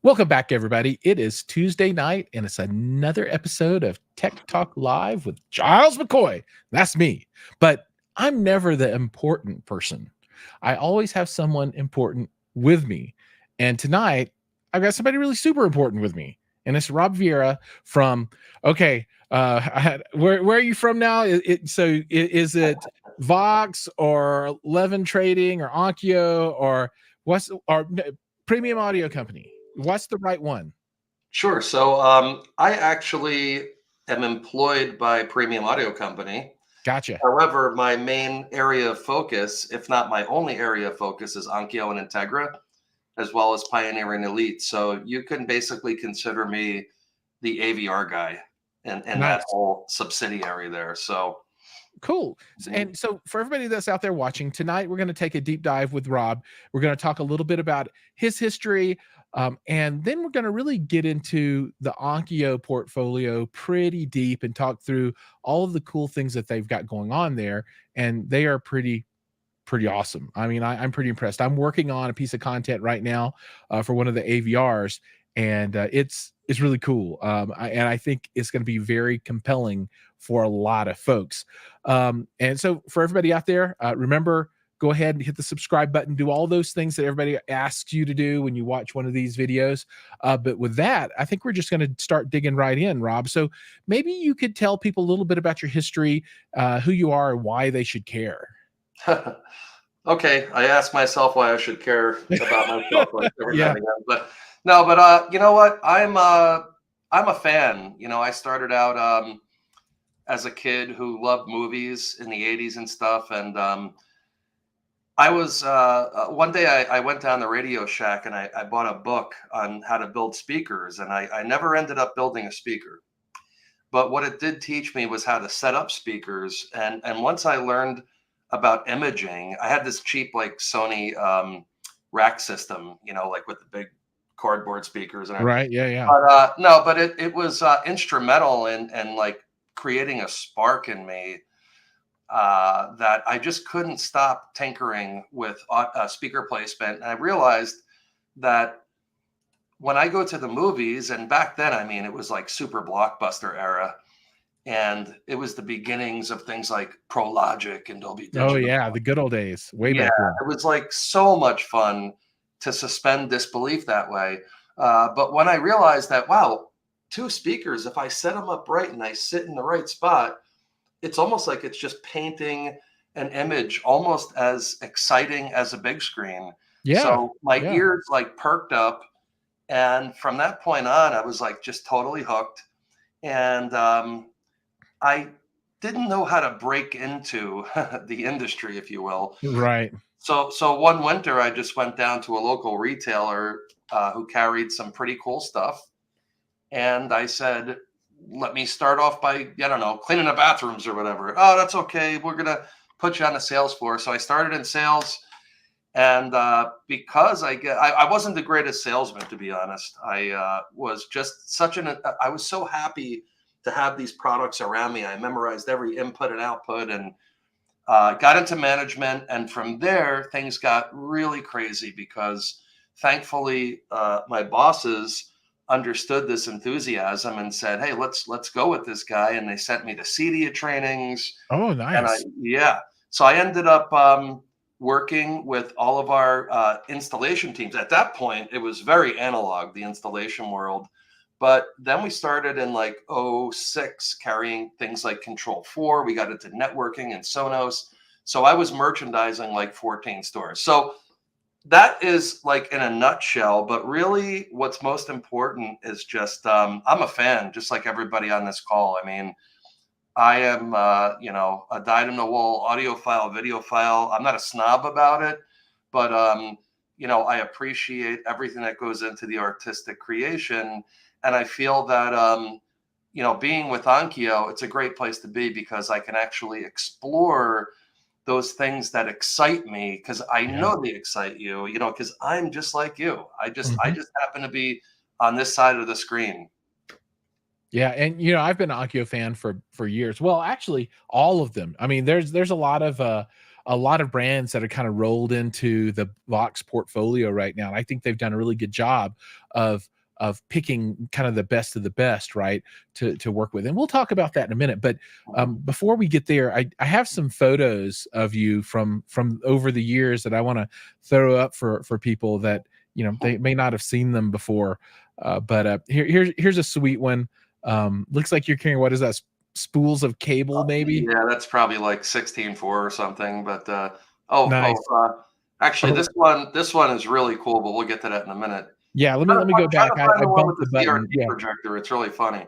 Welcome back, everybody. It is Tuesday night, and it's another episode of Tech Talk Live with Giles McCoy. That's me. But I'm never the important person. I always have someone important with me. And tonight, I've got somebody really super important with me. And it's Rob Vieira from, where are you from now? Is it Vox or Levin Trading or Onkyo or Premium Audio Company? What's the right one? Sure. I actually am employed by Premium Audio Company. Gotcha. However, my main area of focus, if not my only area of focus, is Onkyo and Integra, as well as Pioneer and Elite. So you can basically consider me the AVR guy and Nice. that whole subsidiary there. So Cool. And so for everybody that's out there watching tonight, we're going to take a deep dive with Rob. We're going to talk a little bit about his history. And then we're going to really get into the Onkyo portfolio pretty deep and talk through all of the cool things that they've got going on there. And they are pretty awesome. I mean, I'm pretty impressed. I'm working on a piece of content right now for one of the AVRs, and it's really cool. And I think it's going to be very compelling for a lot of folks. And so for everybody out there, remember, go ahead and hit the subscribe button, do all those things that everybody asks you to do when you watch one of these videos. But with that, I think we're just going to start digging right in, Rob. So maybe you could tell people a little bit about your history, who you are, and why they should care. okay, I ask myself why I should care about myself like every now and again. But no, you know what? I'm a fan. You know, I started out as a kid who loved movies in the 80s and stuff. And I was one day I went down the Radio Shack and I bought a book on how to build speakers, and I never ended up building a speaker. But what it did teach me was how to set up speakers. And once I learned about imaging, I had this cheap like Sony rack system, you know, like with the big cardboard speakers and right. Yeah. But no, but it was instrumental in like creating a spark in me that I just couldn't stop tinkering with speaker placement. And I realized that when I go to the movies, and back then, I mean, it was like super blockbuster era, and it was the beginnings of things like Pro Logic and Dolby Digital. Oh yeah, the good old days, way back then. It was like so much fun to suspend disbelief that way. But when I realized that, wow, two speakers, if I set them up right and I sit in the right spot, it's almost like it's just painting an image almost as exciting as a big screen. Yeah. So my ears like perked up. And from that point on, I was like just totally hooked. And I didn't know how to break into the industry, if you will. Right. So one winter, I just went down to a local retailer who carried some pretty cool stuff. And I said, let me start off by, I don't know, cleaning the bathrooms or whatever. Oh, that's okay. We're going to put you on the sales floor. So I started in sales. And because I wasn't the greatest salesman, to be honest. I was just I was so happy to have these products around me. I memorized every input and output and got into management. And from there, things got really crazy because thankfully my bosses understood this enthusiasm and said, hey, let's go with this guy. And they sent me to CEDIA trainings. Oh, nice. So I ended up working with all of our installation teams. At that point, it was very analog, the installation world. But then we started in like 06 carrying things like Control 4. We got into networking and Sonos. So I was merchandising like 14 stores. So that is like in a nutshell. But really what's most important is just I'm a fan, just like everybody on this call. I mean, I am, a dyed-in-the-wool audiophile, videophile. I'm not a snob about it, but, I appreciate everything that goes into the artistic creation. And I feel that, being with Onkyo, it's a great place to be because I can actually explore those things that excite me because I know they excite you, because I'm just like you. I just happen to be on this side of the screen. Yeah, and I've been an Onkyo fan for years. Well, actually, all of them. I mean, there's a lot of brands that are kind of rolled into the Vox portfolio right now. And I think they've done a really good job of picking kind of the best of the best, right, to work with. And we'll talk about that in a minute. But before we get there, I have some photos of you from over the years that I want to throw up for people that they may not have seen them before. But here's a sweet one. Looks like you're carrying, what is that? Spools of cable, maybe? Yeah, that's probably like 16:4 or something. But Nice. actually, Oh, this one is really cool. But we'll get to that in a minute. yeah. Let me go Try back. to find I the one with bumped the the button. CRT Yeah. projector. It's really funny.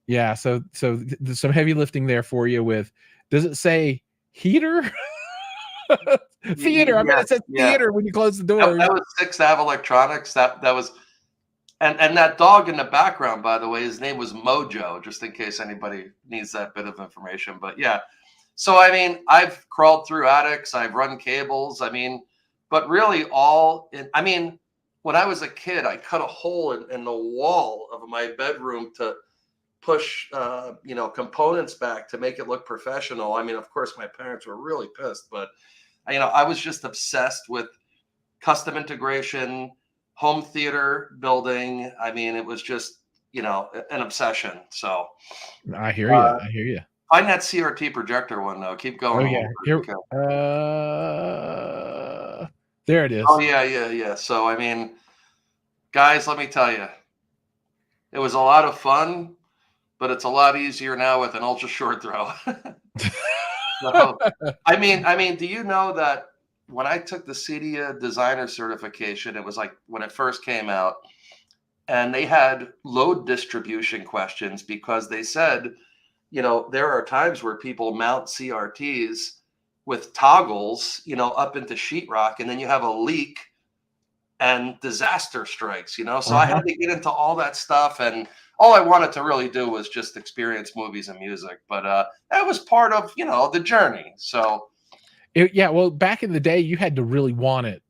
Yeah. So some heavy lifting there for you with, does it say heater? Theater. I mean, Yes, it says yeah. theater when you close the That doors. was 6th Ave Electronics. That was, and that dog in the background, by the way, his name was Mojo, just in case anybody needs that bit of information. But yeah, so I mean, I've crawled through attics, I've run cables. I mean, but really, I mean, when I was a kid, I cut a hole in the wall of my bedroom to push, components back to make it look professional. I mean, of course, my parents were really pissed, but I was just obsessed with custom integration, home theater building. I mean, it was just, an obsession. So I hear you. I hear you. find that CRT projector one though. Keep Oh going a yeah. little bit. Here. Okay. There it Oh is. yeah, yeah, yeah. So I mean, guys, let me tell you, it was a lot of fun, but it's a lot easier now with an ultra short throw. So, I mean, do you know that when I took the CEDIA designer certification, it was like when it first came out, and they had load distribution questions because they said, there are times where people mount CRTs with toggles, up into sheetrock, and then you have a leak and disaster strikes. So I Uh-huh. had to get into all that stuff, and all I wanted to really do was just experience movies and music. But that was part of the journey. So Yeah. Well, back in the day, you had to really want it.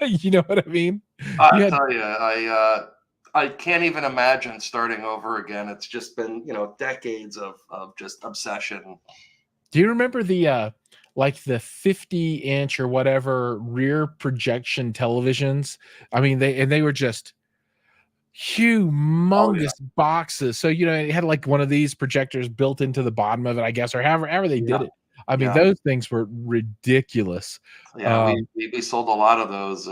You know what I mean? You I had. tell you, I can't even imagine starting over again. It's just been decades of just obsession. Do you remember like the 50-inch or whatever rear projection televisions? I mean, they were just Oh yeah, humongous boxes. So, it had like one of these projectors built into the bottom of it, I guess, or however they did yeah, it. I mean, yeah, those things were ridiculous. yeah. We Um, we, we sold a lot of those.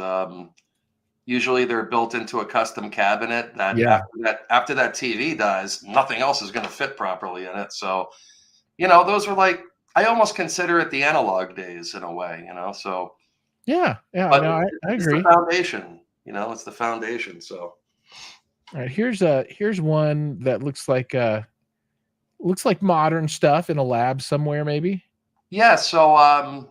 Usually they're built into a custom cabinet that yeah. after that TV dies, nothing else is going to fit properly in it. So, those were like, I almost consider it the analog days in a way, So, Yeah. Yeah. but No, I it's the agree. foundation, it's the foundation. So, All right. Here's one that looks like modern stuff in a lab somewhere, maybe. yeah. So,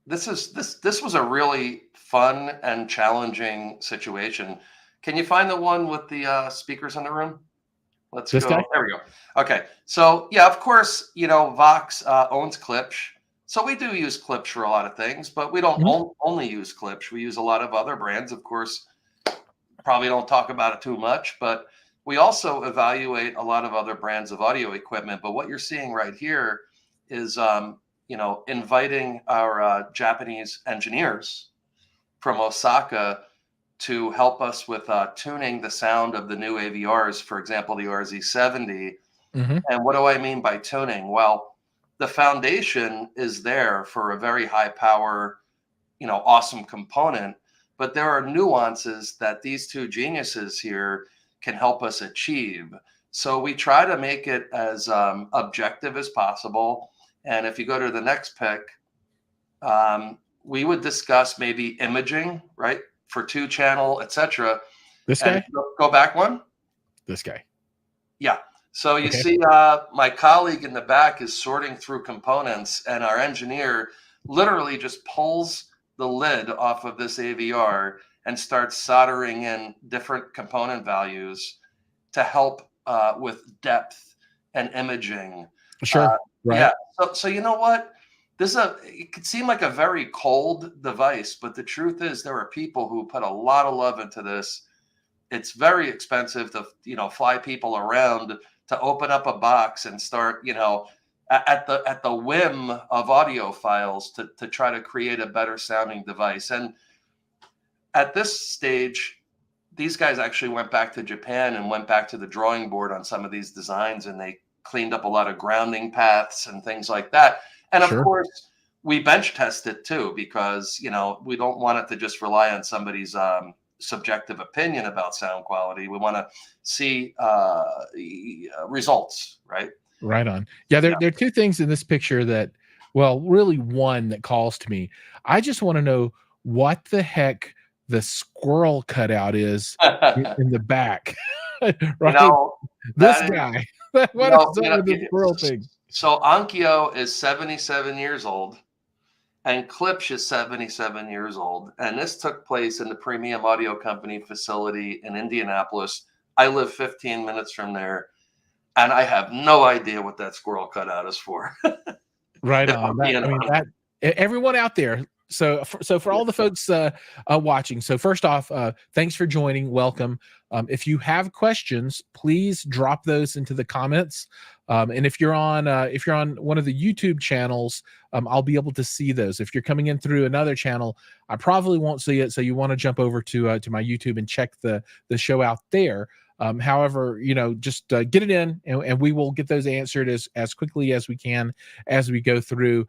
this was a really fun and challenging situation. Can you find the one with the speakers in the room? Let's This guy? go. There we go. Okay. So yeah, of course, Vox owns Klipsch. So we do use Klipsch for a lot of things, but we don't Mhm. only use Klipsch. We use a lot of other brands. Of course, probably don't talk about it too much, but we also evaluate a lot of other brands of audio equipment. But what you're seeing right here is, inviting our Japanese engineers from Osaka to help us with tuning the sound of the new AVRs, for example, the RZ70. Mhm. And what do I mean by tuning? Well, the foundation is there for a very high power, awesome component, but there are nuances that these two geniuses here can help us achieve. So we try to make it as objective as possible. And if you go to the next pick, we would discuss maybe imaging, right, for 2 channel, etc. This And guy? go back one. This guy. Yeah. So you Okay. see, my colleague in the back is sorting through components, and our engineer literally just pulls the lid off of this AVR and starts soldering in different component values to help with depth and imaging. Uh, Sure. yeah. Right. So you know what? It could seem like a very cold device, but the truth is there are people who put a lot of love into this. It's very expensive to fly people around to open up a box and start at the whim of audiophiles to try to create a better sounding device. And at this stage, these guys actually went back to Japan and went back to the drawing board on some of these designs, and they cleaned up a lot of grounding paths and things like that. And of Sure. course, we bench test it too, because we don't want it to just rely on somebody's subjective opinion about sound quality. We want to see results, right? Right on. Yeah, there are two things in this picture that, well, really one that calls to me. I just want to know what the heck the squirrel cutout is in the back, you right? know This that is, guy. What is up with this squirrel thing? so Onkyo is 77 years old, and Klipsch is 77 years old. And this took place in the Premium Audio Company facility in Indianapolis. I live 15 minutes from there, and I have no idea what that squirrel cutout is for. Right If on. I'm That being I mean, honest. that everyone out there. So for all the folks watching, so first off, thanks for joining. Welcome. If you have questions, please drop those into the comments. And if you're on one of the YouTube channels, I'll be able to see those. If you're coming in through another channel, I probably won't see it. So you want to jump over to my YouTube and check the show out there. However, just get it in, and we will get those answered as quickly as we can as we go through.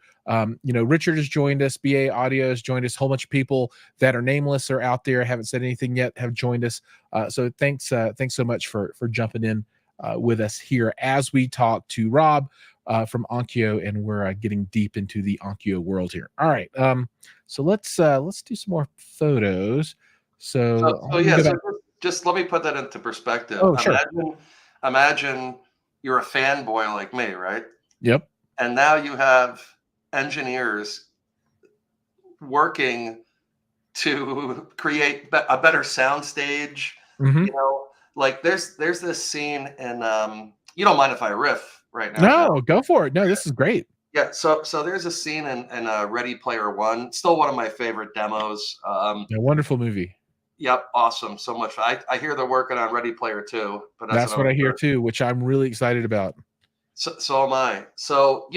Richard has joined us, BA Audio has joined us, a whole bunch of people that are nameless are out there, haven't said anything yet, have joined us. So thanks so much for jumping in with us here as we talk to Rob from Onkyo, and we're getting deep into the Onkyo world here. All right, so let's do some more photos. So So let me yeah, go so back. just let me put that into perspective. Oh, sure. Imagine you're a fanboy like me, right? Yep. And now you have engineers working to create a better sound stage. Hmm. Like there's this scene, and you don't mind if I riff right now, John? No, go for it. No, this is great. Yeah, so there's a scene in Ready Player One, still one of my favorite demos. A wonderful movie. Yep, awesome, so much fun. I hear they're working on Ready Player Two, but that's That's another what I hear story. too, which I'm really excited about. So am I. So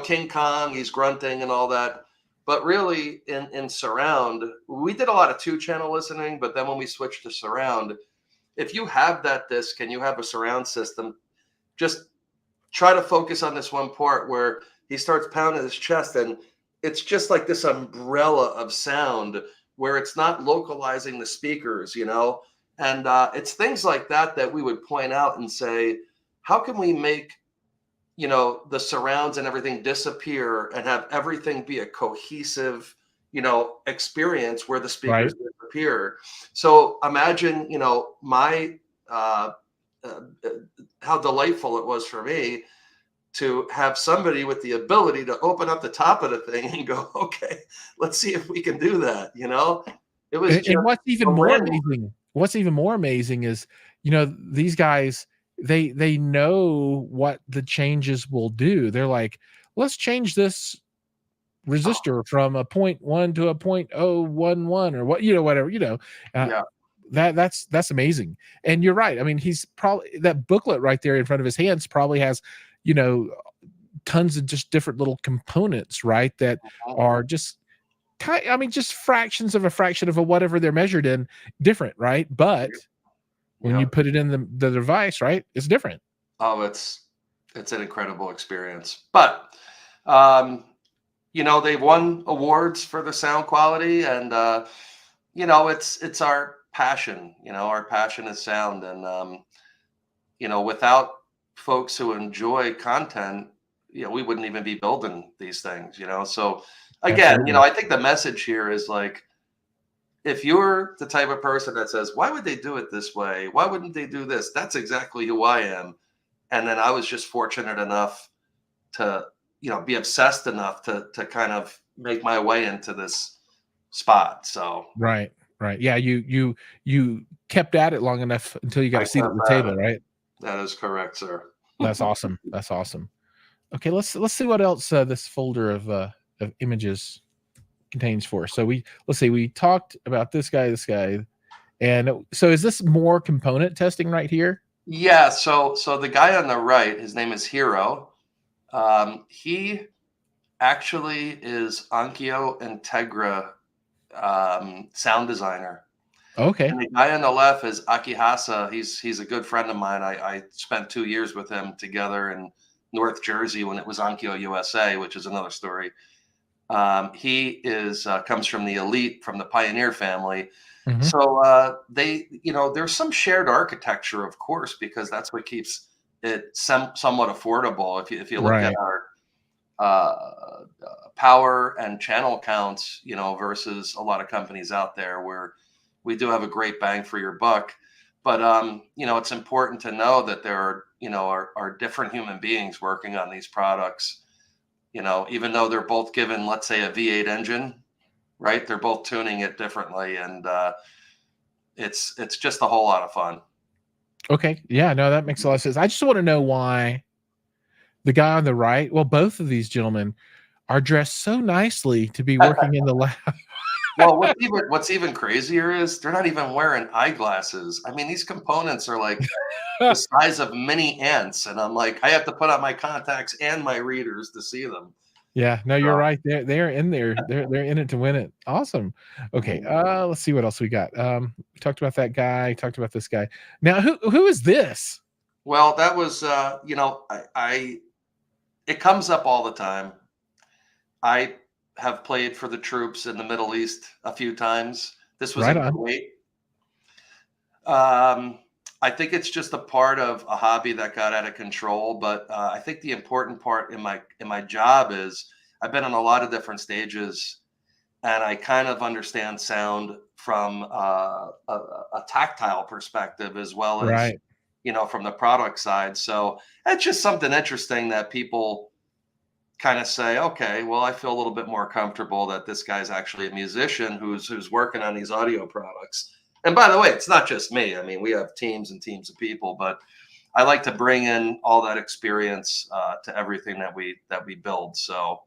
King Kong, he's grunting and all that, but really in surround, we did a lot of 2-channel listening. But then when we switched to surround, if you have that disc and you have a surround system, just try to focus on this one part where he starts pounding his chest, and it's just like this umbrella of sound where it's not localizing the speakers, and it's things like that that we would point out and say, how can we make the surrounds and everything disappear and have everything be a cohesive experience where the Right. speakers disappear. So imagine my uh, uh, how delightful it was for me to have somebody with the ability to open up the top of the thing and go, okay, let's see if we can do that. It was And just a random. what's even more amazing is, these guys, they know what the changes will do. They're like, let's change this resistor from a 0.1 to a 0.011 or whatever, uh, Yeah. that's amazing. And you're right. I mean, he's probably, that booklet right there in front of his hands probably has, you know, tons of just different little components, right? That are just just fractions of a fraction of a whatever they're measured in, different, right? But when you Yeah. put it in the device, right, it's different. Oh, it's an incredible experience. But um, they've won awards for the sound quality, and it's our passion. Our passion is sound, and without folks who enjoy content, we wouldn't even be building these things. So again, Absolutely. I think the message here is like, if you're the type of person that says, why would they do it this way? Why wouldn't they do this? That's exactly who I am. And then I was just fortunate enough to, be obsessed enough to kind of make my way into this spot. So Right. Right. Yeah, you kept at it long enough until you got I a seat at kept the at table, it. right? That is correct, sir. That's awesome. That's awesome. Okay, let's see what else this folder of images contains for us. So let's see, we talked about this guy, and so is this more component testing right here? Yeah. So the guy on the right, his name is Hero. He actually is Onkyo Integra sound designer. Okay. And the guy on the left is Akihasa. He's a good friend of mine. I spent 2 years with him together in North Jersey when it was Onkyo USA, which is another story. He is comes from the elite, from the pioneer family. Mhm. So they, there's some shared architecture, of course, because that's what keeps it somewhat affordable. If you look at Right. our power and channel counts, versus a lot of companies out there where we do have a great bang for your buck. But it's important to know that there are different human beings working on these products. Even though they're both given, let's say, a V8 engine, right? They're both tuning it differently, and it's just a whole lot of fun. Okay. Yeah, no, that makes a lot of sense. I just wanna know why the guy on the right, well, both of these gentlemen are dressed so nicely to be working in the lab. Well, what's even crazier is they're not even wearing eyeglasses. I mean, these components are like the size of mini ants, and I'm like, I have to put on my contacts and my readers to see them. Yeah, no, you're So, right. They're in there. They're in it to win it. Awesome. Okay, mhm. let's see what else we got. We talked about that guy, talked about this guy. Now, who is this? Well, that was, I it comes up all the time. I have played for the troops in the Middle East a few times. This was Right in on. Kuwait. Um, I think it's just a part of a hobby that got out of control. But I think the important part in my job is I've been on a lot of different stages, and I kind of understand sound from a tactile perspective as well as Right. from the product side. So it's just something interesting that people kind of say, okay, well, I feel a little bit more comfortable that this guy's actually a musician who's working on these audio products. And by the way, it's not just me. I mean, we have teams and teams of people, but I like to bring in all that experience to everything that we build. So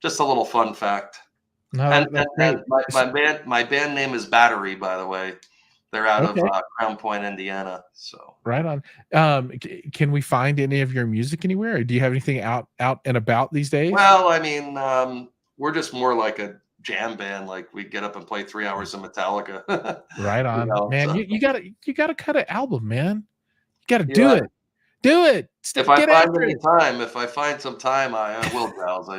just a little fun fact. No, And that's and, great. and my band name is Battery, by the way. They're out of Okay, Crown Point, Indiana. So right on. Can we find any of your music anywhere, or do you have anything out and about these days? well, I mean, we're just more like a jam band. Like we get up and play 3 hours of Metallica. Right on. Man, So you gotta cut an album, man. You gotta do yeah. it. Do it. If I Get find after any it. time, if I find some time, I will, Giles.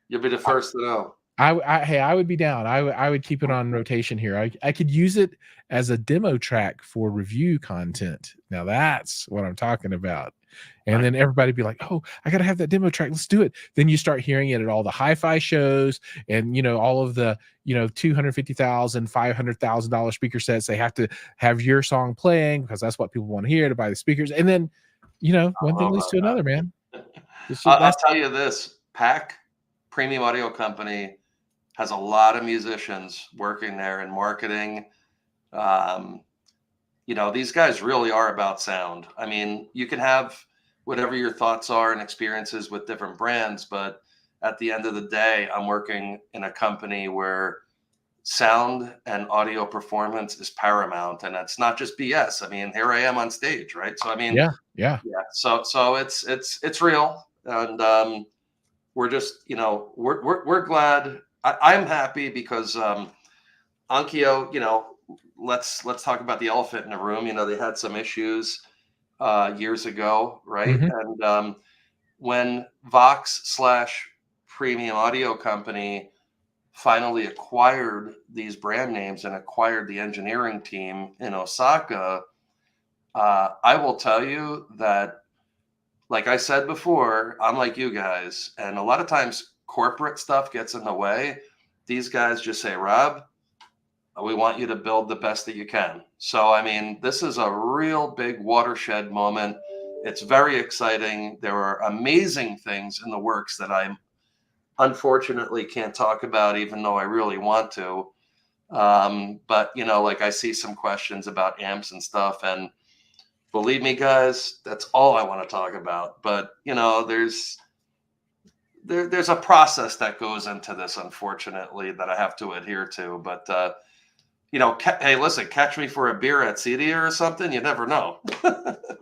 You'll be the first to know. Hey, I would be down. I would keep it on rotation here. I could use it as a demo track for review content. Now that's what I'm talking about. And Right. then everybody be like, "Oh, I gotta have that demo track. Let's do it." Then you start hearing it at all the hi-fi shows and all of the, $250,000, $500,000 speaker sets. They have to have your song playing because that's what people want to hear to buy the speakers. And then, I one don't know thing leads about to that. another, man. It's just I'll that's tell you this: PAC Premium Audio Company has a lot of musicians working there in marketing. Um, these guys really are about sound. I mean, you can have whatever your thoughts are and experiences with different brands, but at the end of the day, I'm working in a company where sound and audio performance is paramount, and it's not just BS. I mean, here I am on stage, right? So I mean, yeah, yeah. yeah. So it's real, and we're just we're glad. I'm happy because Onkyo, let's talk about the elephant in the room. They had some issues years ago, right? Mhm. And when Vox slash Premium Audio Company finally acquired these brand names and acquired the engineering team in Osaka, I will tell you that, like I said before, I'm like you guys, and a lot of times corporate stuff gets in the way. These guys just say, Rob, we want you to build the best that you can. So, I mean, this is a real big watershed moment. It's very exciting. There are amazing things in the works that I unfortunately can't talk about, even though I really want to. But, like I see some questions about amps and stuff. And believe me, guys, that's all I want to talk about. But, there's a process that goes into this, unfortunately, that I have to adhere to. But, hey, listen, catch me for a beer at Cedia or something. You never know.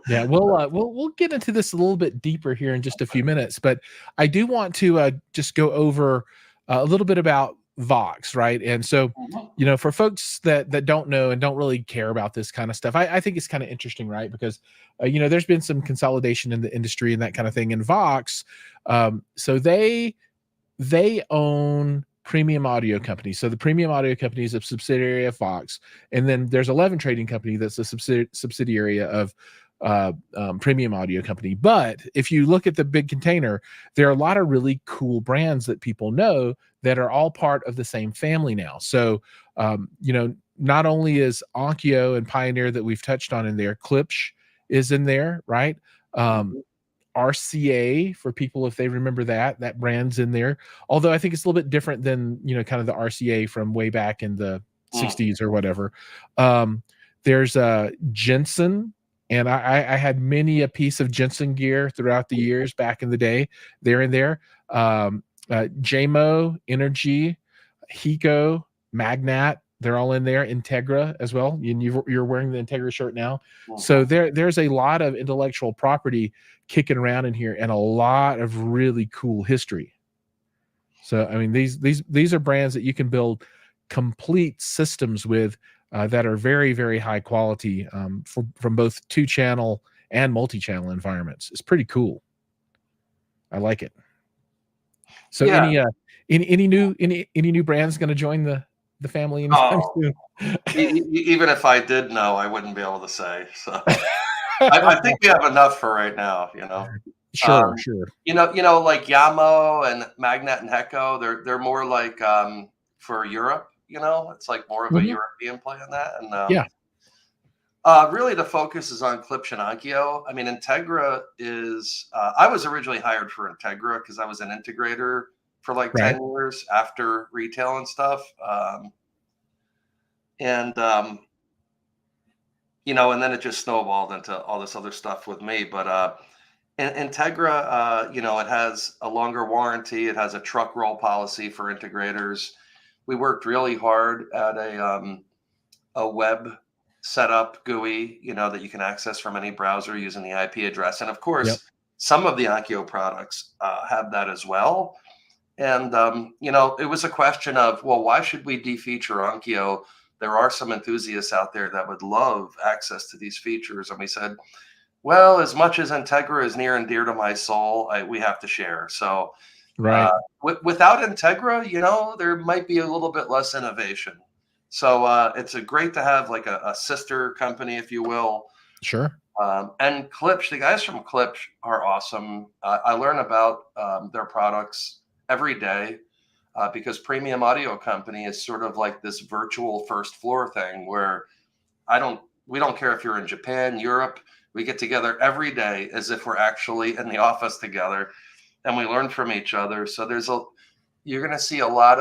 Yeah, we'll get into this a little bit deeper here in just a few minutes, but I do want to just go over a little bit about Vox, right? And so, Mhm. for folks that don't know and don't really care about this kind of stuff, I think it's kind of interesting, right? Because there's been some consolidation in the industry and that kind of thing. And Vox, so they own Premium Audio Company. So the Premium Audio Company is a subsidiary of Fox, and then there's 11 Trading Company that's a subsidiary of Premium Audio Company. But if you look at the big container, there are a lot of really cool brands that people know that are all part of the same family now. So not only is Onkyo and Pioneer that we've touched on in there, Klipsch is in there, right? Um, Mhm. RCA for people if they remember that brand's in there. Although I think it's a little bit different than kind of the RCA from way back in the Mm. 60s or whatever. There's Jensen, and I had many a piece of Jensen gear throughout the years back in the day. They're in there. JMO, Energy, Hiko, Magnat. They're all in there. Integra as well. And you're wearing the Integra shirt now. So Mhm. there's a lot of intellectual property kicking around in here and a lot of really cool history. So I mean these are brands that you can build complete systems with that are very, very high quality from both 2-channel and multi-channel environments. It's pretty cool. I like it. So Yeah. any new brands going to join the family anytime Oh, soon? even if I did know, I wouldn't be able to say. So I think we have enough for right now. Sure, Um, sure. like Yamo and Magnet and Hecco, they're more like for Europe. It's like more of a Mhm. European play on that. And Yeah. really, the focus is on Klipsch and Onkyo. I mean, Integra is. I was originally hired for Integra because I was an integrator for like Right. 10 years after retail and stuff. And and then it just snowballed into all this other stuff with me. But Integra, it has a longer warranty. It has a truck roll policy for integrators. We worked really hard at a web setup GUI, that you can access from any browser using the IP address. And of Yep. course, some of the Onkyo products have that as well. And it was a question of, well, why should we defeature Onkyo? There are some enthusiasts out there that would love access to these features. And we said, well, as much as Integra is near and dear to my soul, we have to share. So uh, Right. without Integra, there might be a little bit less innovation. So it's a great to have like a sister company, if you will. Sure. And Klipsch, the guys from Klipsch are awesome. I learn about their products every day because Premium Audio Company is sort of like this virtual first floor thing where we don't care if you're in Japan, Europe, we get together every day as if we're actually in the office together and we learn from each other. So you're going to see a lot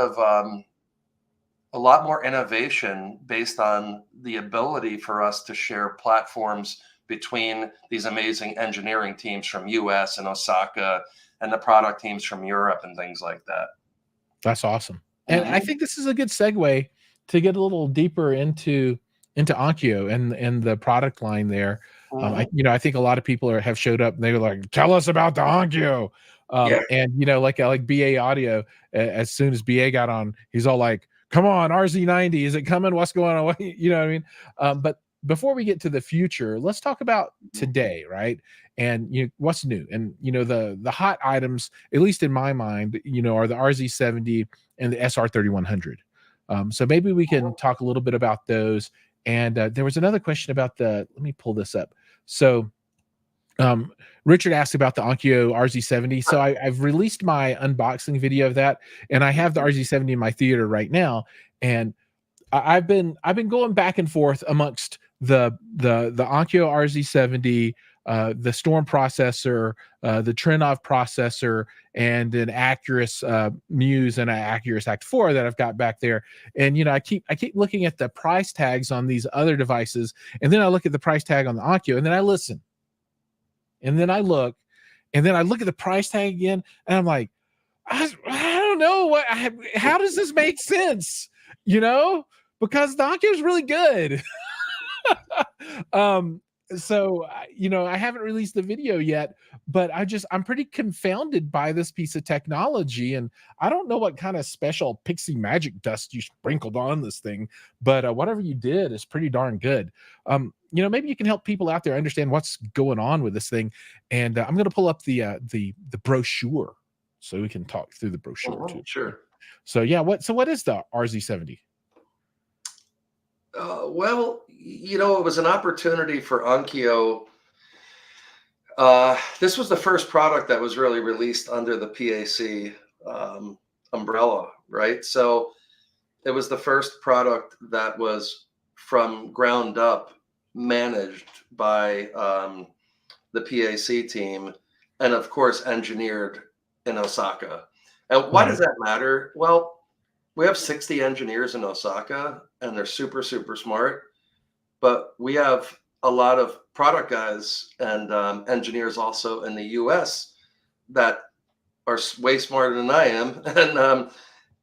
more innovation based on the ability for us to share platforms between these amazing engineering teams from US and Osaka and the product teams from Europe and things like that. That's awesome. And I Mhm. think this is a good segue to get a little deeper into Onkyo and the product line there. Mhm. I think a lot of people have showed up and they were like, "Tell us about the Onkyo." Yeah. And like BA Audio, as soon as BA got on, he's all like, "Come on, RZ90, is it coming? What's going on?" You know what I mean? But before we get to the future, let's talk about today, right? And what's new, and the hot items, at least in my mind, are the RZ70 and the SR3100. So maybe we can talk a little bit about those. And there was another question about let me pull this up. So um, Richard asked about the Onkyo RZ70. So I've released my unboxing video of that, and I have the RZ70 in my theater right now. And I've been going back and forth amongst the Onkyo RZ70, the Storm processor, the Trinov processor, and an Acurus Muse and an Acurus Act 4 that I've got back there. And I keep looking at the price tags on these other devices, and then I look at the price tag on the Onkyo, and then I listen, and then I look, and then I look at the price tag again, and I'm like, I don't know how does this make sense? You know, because the Onkyo is really good. um, So, I haven't released the video yet, but I'm pretty confounded by this piece of technology, and I don't know what kind of special pixie magic dust you sprinkled on this thing, but whatever you did is pretty darn good. Maybe you can help people out there understand what's going on with this thing, and I'm going to pull up the brochure so we can talk through the brochure too. Sure. So yeah, what is the RZ70? Well, it was an opportunity for Onkyo. This was the first product that was really released under the PAC umbrella, right? So it was the first product that was from ground up managed by the PAC team, and of course engineered in Osaka. And why does Right. that matter? Well, we have 60 engineers in Osaka, and they're super, super smart. But we have a lot of product guys and engineers also in the US that are way smarter than I am. And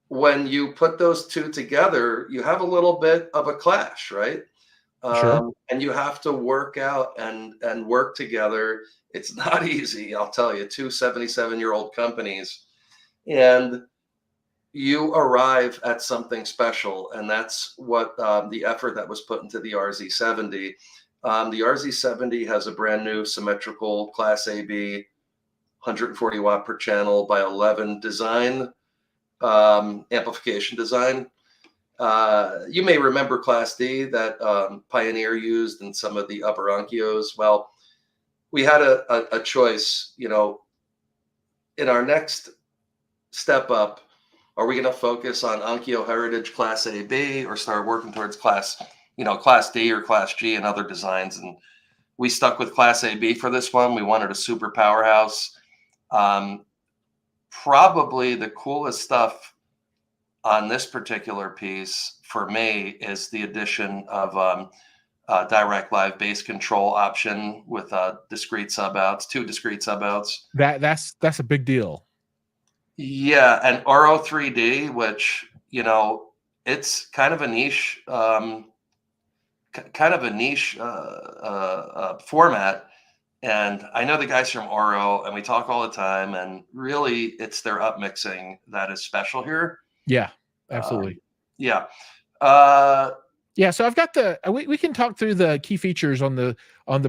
when you put those two together, you have a little bit of a clash, right? Sure. And you have to work out and work together. It's not easy, I'll tell you. Two 77-year-old companies, and you arrive at something special, and that's what the effort that was put into the RZ70. The RZ70 has a brand new symmetrical Class AB 140 watt per channel by 11 design, amplification design. You may remember Class D that Pioneer used in some of the upper Onkyos. Well, we had a choice, in our next step up. Are we going to focus on Onkyo Heritage Class AB or start working towards Class D or Class G and other designs? And we stuck with Class AB for this one. We wanted a super powerhouse. Probably the coolest stuff on this particular piece for me is the addition of direct live bass control option with discrete sub outs, two discrete sub outs. That's a big deal. Yeah, and RO3D, which it's kind of a niche, format. And I know the guys from Oro, and we talk all the time. And really, it's their upmixing that is special here. Yeah, Um, absolutely. yeah. Uh, Yeah, so I've got we can talk through the key features on the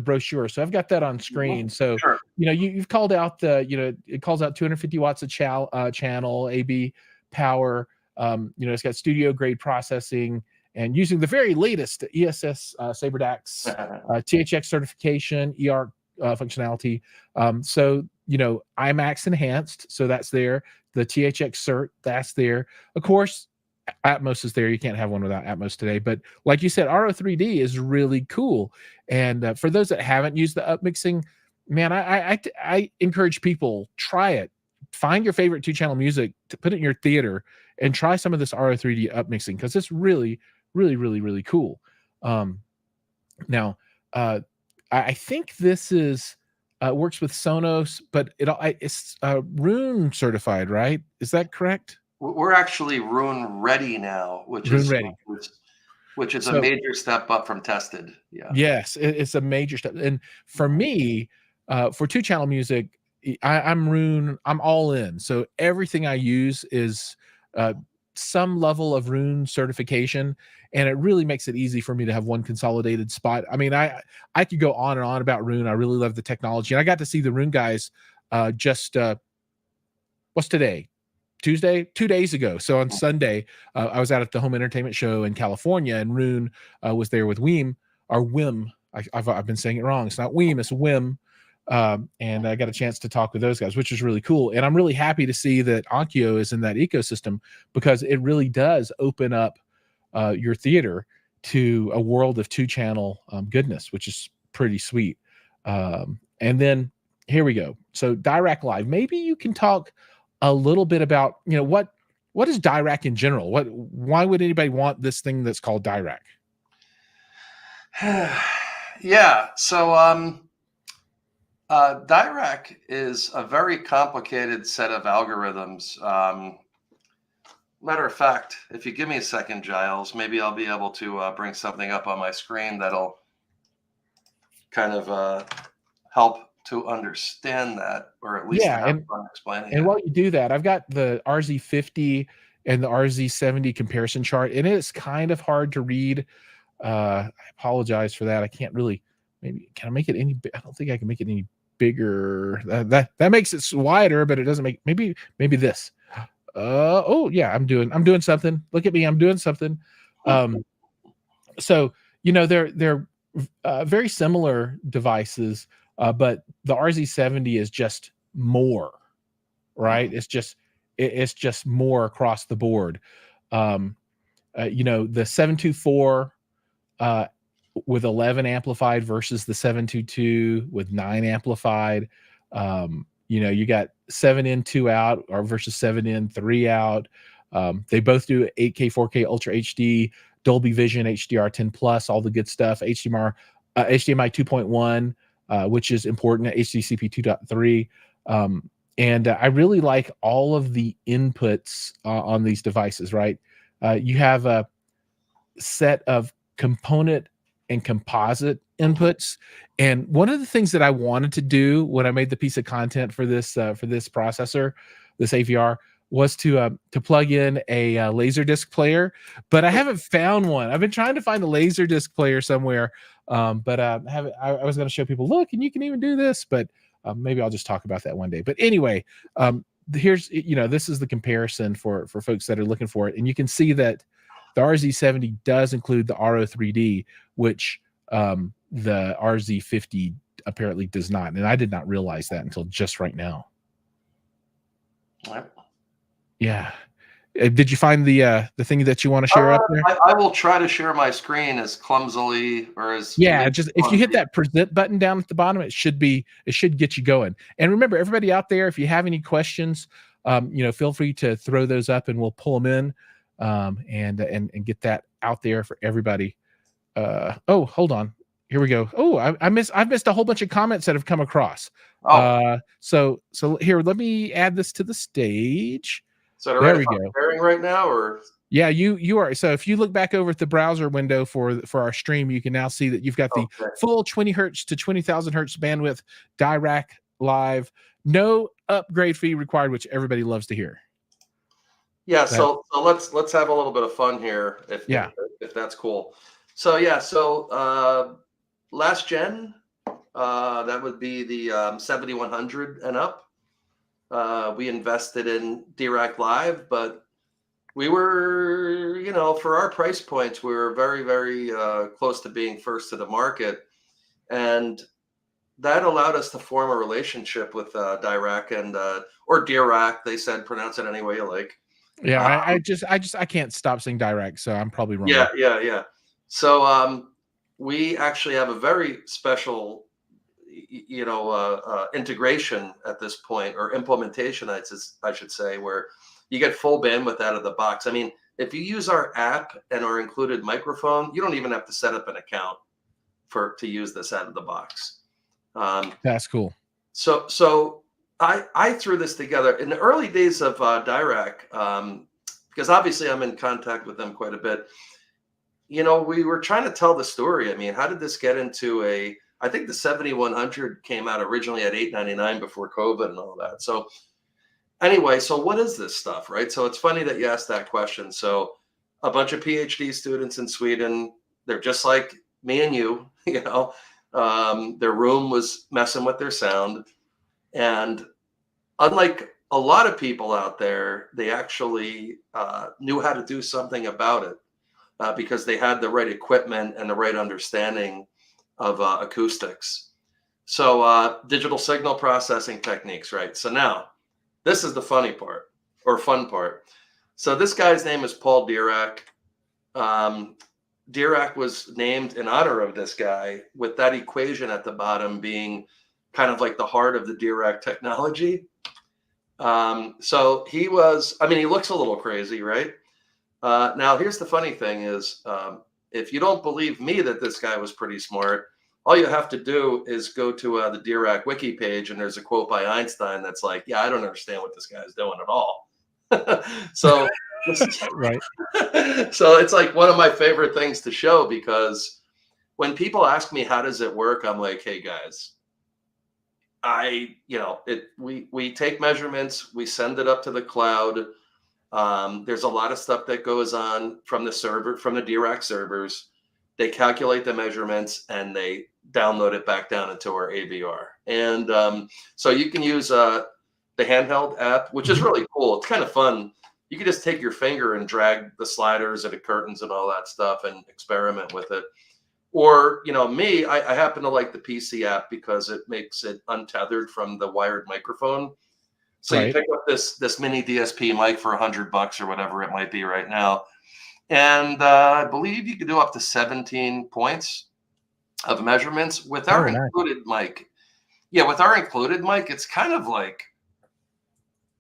brochure. So I've got that on screen. So, sure. you've called out it calls out 250 watts of channel, AB power. It's got studio grade processing and using the very latest ESS SaberDAX THX certification, ER functionality. So, IMAX enhanced, so that's there. The THX cert, that's there. Of course, Atmos is there. You can't have one without Atmos today. But like you said, RO3D is really cool. And for those that haven't used the upmixing, man, I encourage people, try it. Find your favorite two-channel music to put it in your theater and try some of this RO3D upmixing because it's really, really, really, really cool. Now, I think this is works with Sonos, but it's Rune certified, right? Is that correct? We're actually Rune ready now, which Rune is ready. a So major step up from tested. Yeah. yes, it's a major step. And for me, for two-channel music, I'm all in. So everything I use is some level of Rune certification, and it really makes it easy for me to have one consolidated spot. I mean, I could go on and on about Rune. I really love the technology, and I got to see the Rune guys just what's today? Tuesday, 2 days ago. So on Sunday, I was out at the home entertainment show in California, and Rune was there with Weem or Wim. I've been saying it wrong. It's not Weem, it's Wim. And I got a chance to talk with those guys, which is really cool. And I'm really happy to see that Onkyo is in that ecosystem because it really does open up your theater to a world of two-channel goodness, which is pretty sweet. And then here we go. So Direct Live. Maybe you can talk a little bit about what is Dirac in general. Why would anybody want this thing that's called Dirac? Yeah. So Dirac is a very complicated set of algorithms. Matter of fact, if you give me a second, Giles, maybe I'll be able to bring something up on my screen that'll kind of help to understand that, or at least to Yeah, have fun explaining and it. while you do that, I've got the RZ50 and the RZ70 comparison chart, and it's kind of hard to read. I apologize for that. I can't really. Maybe can I make it any? I don't think I can make it any bigger. That makes it wider, but it doesn't make. Maybe this. Oh yeah, I'm doing something. Look at me, I'm doing something. So they're very similar devices, but the RZ70 is just more, right? It's just more across the board. The 724 with 11 amplified versus the 722 with 9 amplified. You got 7 in, 2 out, or versus 7 in, 3 out. They both do 8K, 4K, Ultra HD, Dolby Vision, HDR10 plus, all the good stuff. HDMI 2.1, which is important. HDCP 2.3. And I really like all of the inputs on these devices. Right, you have a set of component and composite inputs. And one of the things that I wanted to do when I made the piece of content for this processor, this AVR, was to plug in a Laserdisc player, but I haven't found one. I've been trying to find a Laserdisc player somewhere, but I was going to show people, look, and you can even do this, but maybe I'll just talk about that one day. But anyway, here's this is the comparison for folks that are looking for it, and you can see that the RZ70 does include the RO3D, which the RZ50 apparently does not, and I did not realize that until just right now. Yeah. Did you find the thing that you want to share up there? I will try to share my screen as clumsily or as just if you hit that present button down at the bottom, it should get you going. And remember, everybody out there, if you have any questions, feel free to throw those up and we'll pull them in. And get that out there for everybody. Hold on. Here we go. I've missed a whole bunch of comments that have come across. So here, let me add this to the stage. So there we go. Sharing right now, or yeah, you are. So if you look back over at the browser window for our stream, you can now see that you've got the full 20 hertz to 20,000 hertz bandwidth Dirac live, no upgrade fee required, which everybody loves to hear. Yeah, so let's have a little bit of fun here, if that's cool. So last gen, that would be the 7100 and up. We invested in Dirac Live, but we were, for our price points, we were very, very close to being first to the market, and that allowed us to form a relationship with Dirac and or Dirac. They said pronounce it any way you like. Yeah, I can't stop saying Dirac, so I'm probably wrong. Yeah. So we actually have a very special, integration at this point, or implementation, I should say, where you get full bandwidth out of the box. I mean, if you use our app and our included microphone, you don't even have to set up an account to use this out of the box. That's cool. So I threw this together in the early days of Dirac, because obviously I'm in contact with them quite a bit. We were trying to tell the story. I mean, how did this get into I think the 7100 came out originally at $899 before COVID and all that. So anyway, so what is this stuff, right? So it's funny that you asked that question. So a bunch of PhD students in Sweden, they're just like me and you, their room was messing with their sound. And unlike a lot of people out there, they actually knew how to do something about it because they had the right equipment and the right understanding of acoustics. So digital signal processing techniques, right? So now, this is the funny part, or fun part. So this guy's name is Paul Dirac. Dirac was named in honor of this guy, with that equation at the bottom being kind of like the heart of the Dirac technology. So he looks a little crazy, right? Now, here's the funny thing is, if you don't believe me that this guy was pretty smart, all you have to do is go to the Dirac wiki page, and there's a quote by Einstein that's like, yeah, I don't understand what this guy's doing at all. So, right. So it's like one of my favorite things to show, because when people ask me how does it work, I'm like, hey guys, we take measurements, we send it up to the cloud. There's a lot of stuff that goes on from the server, from the DRAC servers. They calculate the measurements and they download it back down into our AVR. And so you can use the handheld app, which is really cool. It's kind of fun. You can just take your finger and drag the sliders and the curtains and all that stuff and experiment with it. Or, me, I happen to like the PC app because it makes it untethered from the wired microphone. So you pick up this mini DSP mic for $100 or whatever it might be right now. And I believe you can do up to 17 points of measurements with our included mic. Yeah, with our included mic, it's kind of like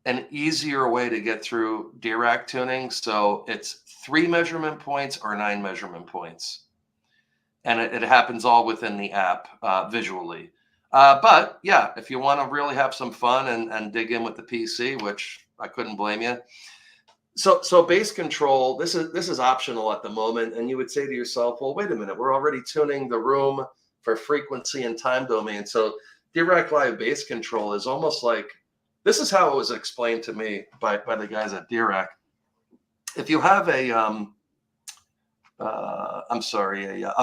an easier way to get through DRAC tuning. So it's 3 measurement points or 9 measurement points. And it happens all within the app visually. But yeah, if you want to really have some fun and dig in with the PC, which I couldn't blame you. So bass control, this is optional at the moment. And you would say to yourself, well, wait a minute, we're already tuning the room for frequency and time domain. So DRAC Live bass control is almost like, this is how it was explained to me by the guys at DRAC. If you have a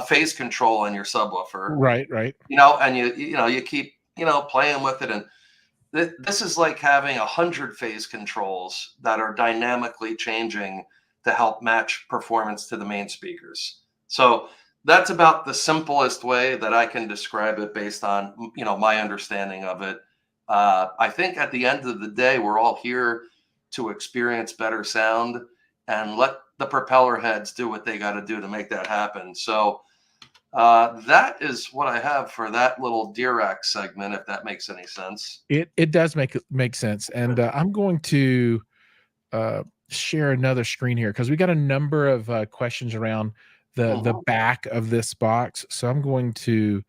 phase control on your subwoofer, right, and you keep playing with it, and this is like having 100 phase controls that are dynamically changing to help match performance to the main speakers. So that's about the simplest way that I can describe it based on my understanding of it. I think at the end of the day, we're all here to experience better sound and let the propeller heads do what they got to do to make that happen. So that is what I have for that little DRAC segment, if that makes any sense. It does make sense. And I'm going to share another screen here because we got a number of questions around the back of this box. So I'm going to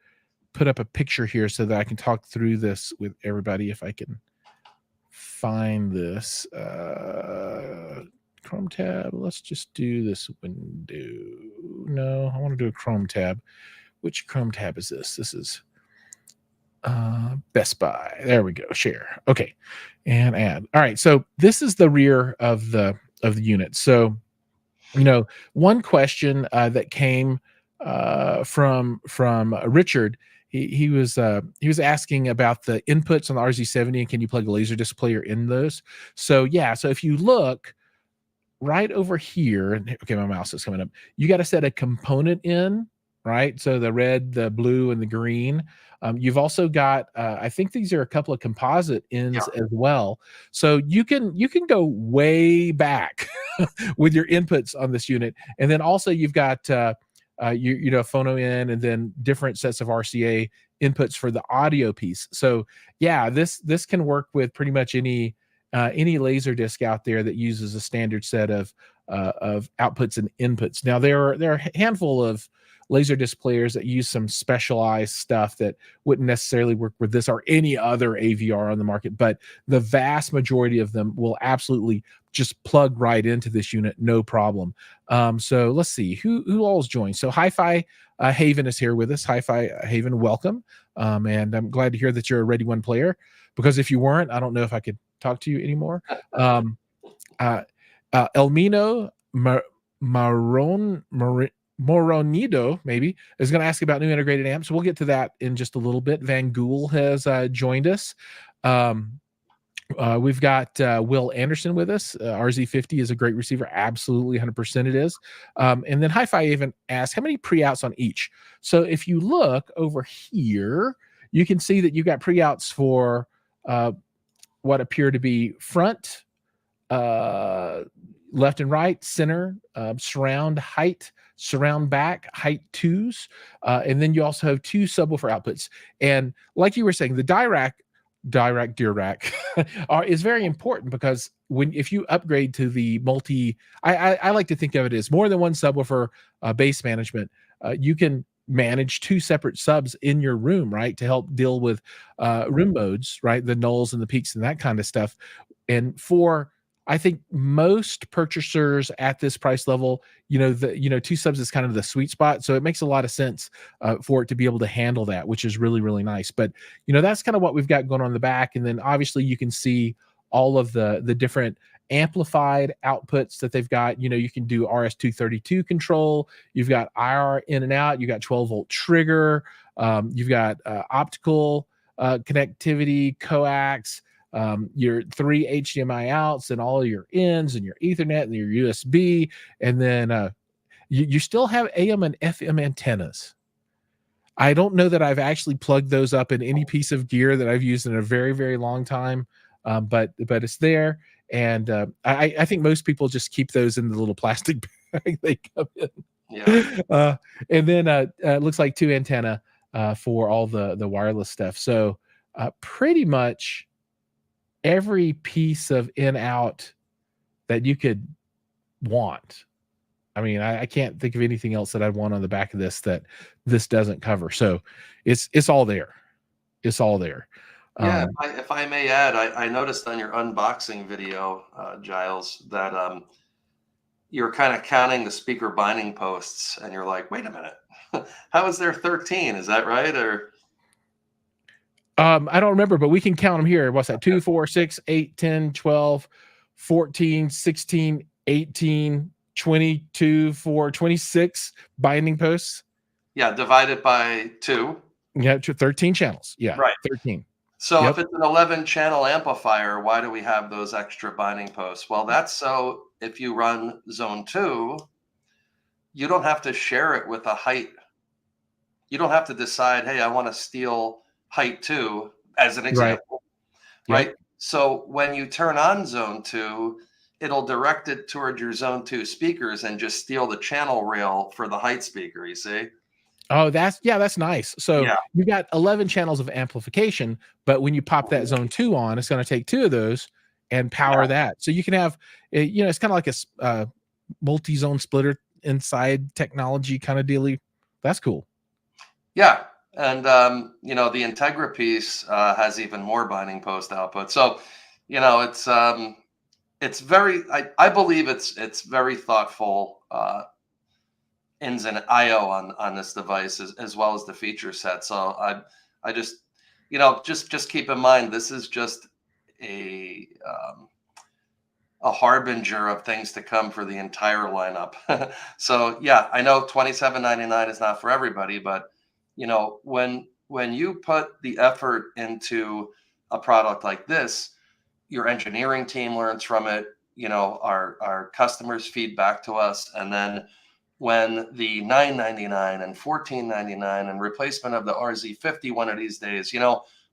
put up a picture here so that I can talk through this with everybody if I can find this. Chrome tab. Let's just do this window. No, I want to do a Chrome tab. Which Chrome tab is this? This is Best Buy. There we go. Share. Okay, and add. All right. So this is the rear of the unit. So one question that came from Richard. He was asking about the inputs on the RZ70 and can you plug a laser disc player in those? So yeah. So if you look right over here, and okay, my mouse is coming up. You got to set a component in, right? So the red, the blue, and the green. You've also got, I think these are a couple of composite ends as well. So you can go way back with your inputs on this unit, and then also you've got phono in, and then different sets of RCA inputs for the audio piece. So yeah, this can work with pretty much any laser disc out there that uses a standard set of outputs and inputs. Now there are a handful of laser disc players that use some specialized stuff that wouldn't necessarily work with this or any other AVR on the market, but the vast majority of them will absolutely just plug right into this unit, no problem. So let's see who all's joined. So Hi-Fi Haven is here with us. Hi-Fi Haven, welcome. And I'm glad to hear that you're a Ready One player, because if you weren't, I don't know if I could talk to you anymore. Elmino Moronido maybe is going to ask about new integrated amps. We'll get to that in just a little bit. Van Gool has joined us. We've got Will Anderson with us. RZ50 is a great receiver. Absolutely, 100% it is. And then Hi-Fi even asked, how many pre-outs on each? So if you look over here, you can see that you've got pre-outs for what appear to be front, left and right, center, surround height, surround back, height 2s. And then you also have 2 subwoofer outputs. And like you were saying, the DRAC is very important, because if you upgrade to the multi, I like to think of it as more than one subwoofer bass management. You can manage 2 separate subs in your room, right, to help deal with room modes, right, the nulls and the peaks and that kind of stuff. And for I think most purchasers at this price level, two subs is kind of the sweet spot. So it makes a lot of sense for it to be able to handle that, which is really, really nice. But that's kind of what we've got going on in the back. And then obviously you can see all of the different amplified outputs that they've got. You can do RS-232 control. You've got IR in and out. You got 12-volt trigger. You've got optical connectivity, coax, your 3 HDMI outs, and all of your ins, and your Ethernet, and your USB, and then you still have AM and FM antennas. I don't know that I've actually plugged those up in any piece of gear that I've used in a very, very long time, but it's there, and I think most people just keep those in the little plastic bag they come in. Yeah. And then it looks like 2 antenna for all the wireless stuff. So pretty much every piece of in-out that you could want. I mean, I can't think of anything else that I'd want on the back of this that this doesn't cover. So it's all there. It's all there. Yeah, if I may add, I noticed on your unboxing video, Giles, that you're kind of counting the speaker binding posts, and you're like, wait a minute, how is there 13? Is that right? Or I don't remember, but we can count them here. What's that? 2, 4, 6, 8, 10, 12, 14, 16, 18, 22, 4, 26 binding posts. Yeah, divided by 2. Yeah, 13 channels. Yeah, right. 13. So if it's an 11-channel amplifier, why do we have those extra binding posts? Well, that's so if you run zone 2, you don't have to share it with a height. You don't have to decide, hey, I want to steal height 2 as an example, right? Yep. So when you turn on zone 2, it'll direct it toward your zone 2 speakers and just steal the channel rail for the height speaker, you see? Oh, that's nice. So you got 11 channels of amplification, but when you pop that zone 2 on, it's going to take 2 of those and power that. So you can have, it's kind of like a multi-zone splitter inside technology kind of dealy. That's cool. Yeah. And, the Integra piece has even more binding post output. So, it's very, I believe it's very thoughtful ins and IO on this device as well as the feature set. So I just, just keep in mind, this is just a harbinger of things to come for the entire lineup. So yeah, I know $27.99 is not for everybody, but when you put the effort into a product like this, your engineering team learns from it, our customers feed back to us, and then when the $9.99 and $14.99 and replacement of the RZ50 one of these days,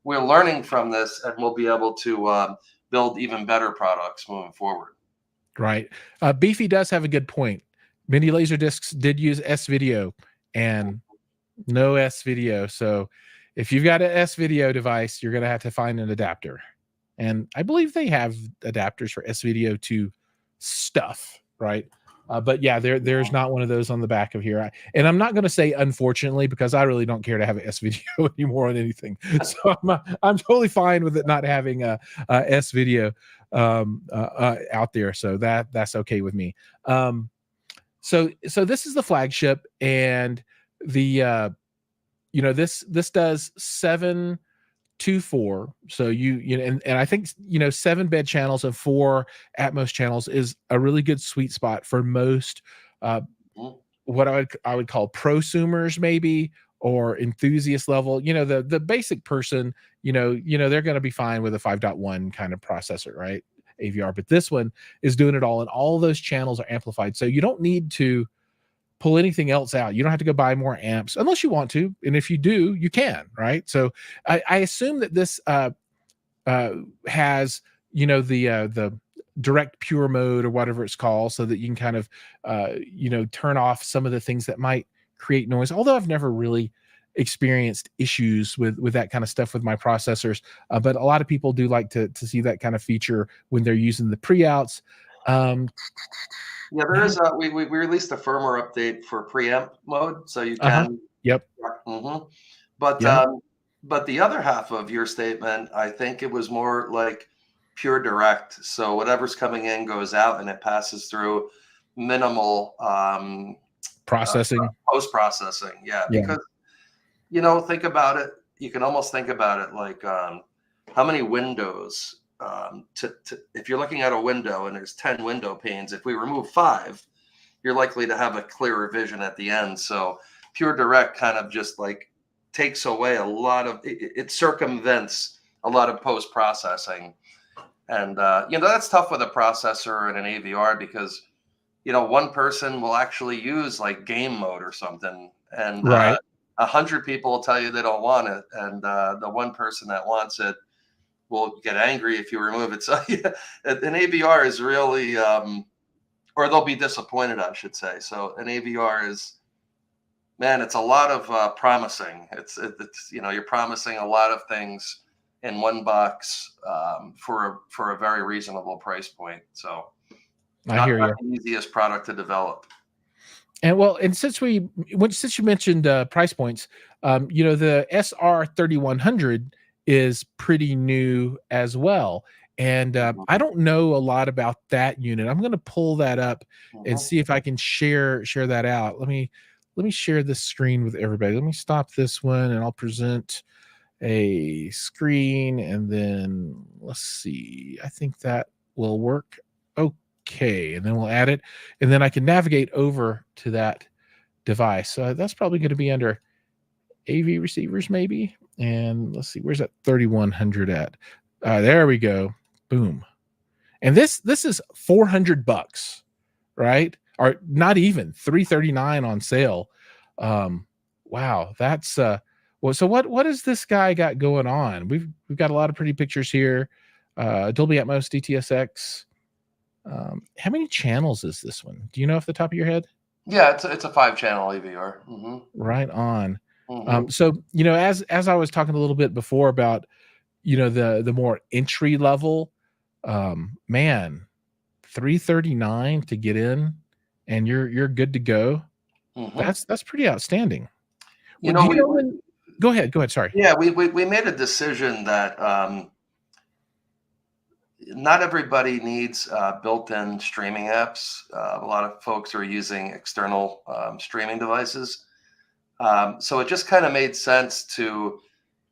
we're learning from this, and we'll be able to build even better products moving forward. Right. Beefy does have a good point. Mini Laserdiscs did use S-Video and no S-Video. So if you've got an S-Video device, you're going to have to find an adapter. And I believe they have adapters for S-Video to stuff, right? But yeah, there's not one of those on the back of here. And I'm not going to say unfortunately, because I really don't care to have an S-Video anymore on anything. So I'm totally fine with it not having a S-Video out there. So that's okay with me. So this is the flagship, and the this does 7 to 4. So and I think 7 bed channels and 4 Atmos channels is a really good sweet spot for most what I would call prosumers, maybe, or enthusiast level. The basic person, they're going to be fine with a 5.1 kind of processor, right? AVR. But this one is doing it all, and all those channels are amplified. So you don't need to pull anything else out. You don't have to go buy more amps unless you want to. And if you do, you can, right? So I assume that this has, the direct pure mode or whatever it's called, so that you can kind of, turn off some of the things that might create noise. Although I've never really experienced issues with that kind of stuff with my processors. But a lot of people do like to see that kind of feature when they're using the pre-outs. Yeah, there is we released a firmware update for preamp mode, so you can. Yep. But the other half of your statement, I think it was more like pure direct. So whatever's coming in goes out, and it passes through minimal Processing. post processing. Yeah, Yeah. because think about it. You can almost think about it like how many windows. If you're looking at a window and there's 10 window panes, if we remove 5, you're likely to have a clearer vision at the end. So pure direct kind of just like takes away a lot of it circumvents a lot of post processing. And that's tough with a processor and an AVR because one person will actually use like game mode or something, and Right. 100 people will tell you they don't want it, and the one person that wants it will get angry if you remove it. So yeah, an AVR is really, or they'll be disappointed, I should say. So an AVR is, man, it's a lot of promising. It's you're promising a lot of things in one box for a very reasonable price point. So I not hear you. the easiest product to develop. And well, and since you mentioned price points, the SR 3100 is pretty new as well. And I don't know a lot about that unit. I'm going to pull that up and see if I can share that out. Let me share this screen with everybody. Let me stop this one, and I'll present a screen, and then let's see. I think that will work. Okay, and then we'll add it, and then I can navigate over to that device. So that's probably going to be under AV receivers, maybe. And let's see, where's that 3100 at? There we go. Boom. And this is $400, right? Or not even 339 on sale. Wow, that's well. So what has this guy got going on? We've got a lot of pretty pictures here. Dolby Atmos DTSX. How many channels is this one? Do you know off the top of your head? Yeah, it's a 5-channel AVR. Right on. So as I was talking a little bit before about the more entry level, man, 339 to get in, and you're good to go. That's pretty outstanding. You Well, know, go ahead. Sorry. yeah, we made a decision that not everybody needs built-in streaming apps. A lot of folks are using external streaming devices. So it just kind of made sense to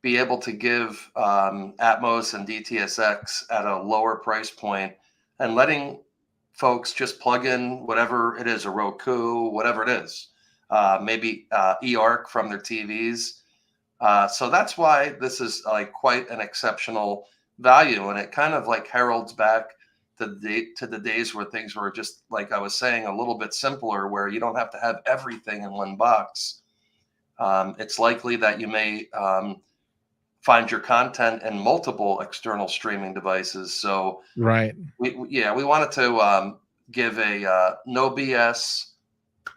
be able to give Atmos and DTSX at a lower price point and letting folks just plug in whatever it is, a Roku, whatever it is, maybe eARC from their TVs. So that's why this is like quite an exceptional value, and it kind of like heralds back to the days where things were just, like I was saying, a little bit simpler, where you don't have to have everything in one box. It's likely that you may find your content in multiple external streaming devices. So Right. we wanted to give a no BS,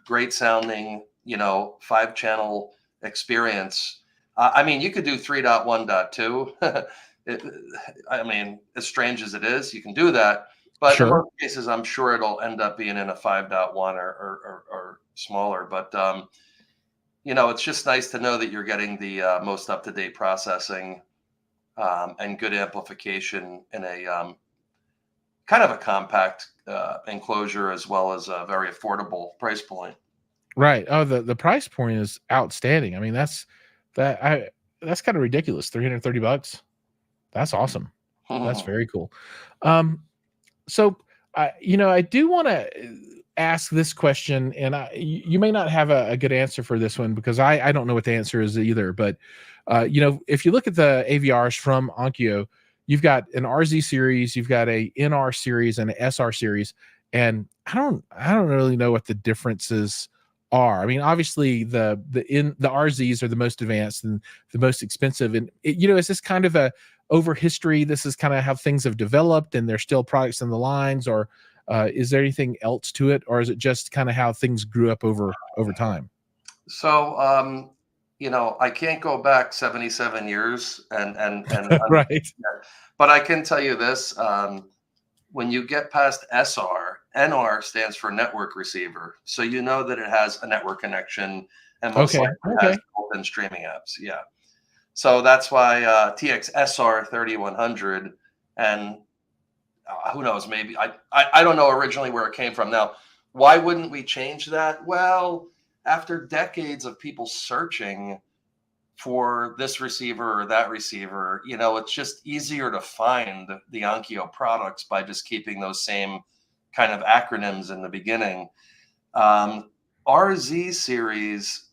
great sounding, 5-channel experience. I mean, you could do 3.1.2. I mean, as strange as it is, you can do that. But in Sure. most cases, I'm sure it'll end up being in a 5.1 or smaller. But it's just nice to know that you're getting the most up-to-date processing and good amplification in a kind of a compact enclosure, as well as a very affordable price point. Right. Oh, the price point is outstanding. I mean, that's kind of ridiculous. $330. That's awesome. That's very cool. So I do want to ask this question, and you may not have a good answer for this one, because I don't know what the answer is either. But if you look at the AVRs from Onkyo, you've got an RZ series, you've got a NR series, and an SR series, and I don't really know what the differences are. I mean, obviously the RZs are the most advanced and the most expensive, and is this kind of a over history? This is kind of how things have developed, and there's still products in the lines, or is there anything else to it, or is it just kind of how things grew up over time? So, I can't go back 77 years and Right. but I can tell you this: when you get past SR, NR stands for network receiver, so you know that it has a network connection, and most likely has built-in streaming apps. Yeah. So that's why TXSR 3100 and who knows? Maybe I don't know originally where it came from. Now, why wouldn't we change that? Well, after decades of people searching for this receiver or that receiver, it's just easier to find the Onkyo products by just keeping those same kind of acronyms in the beginning. RZ series,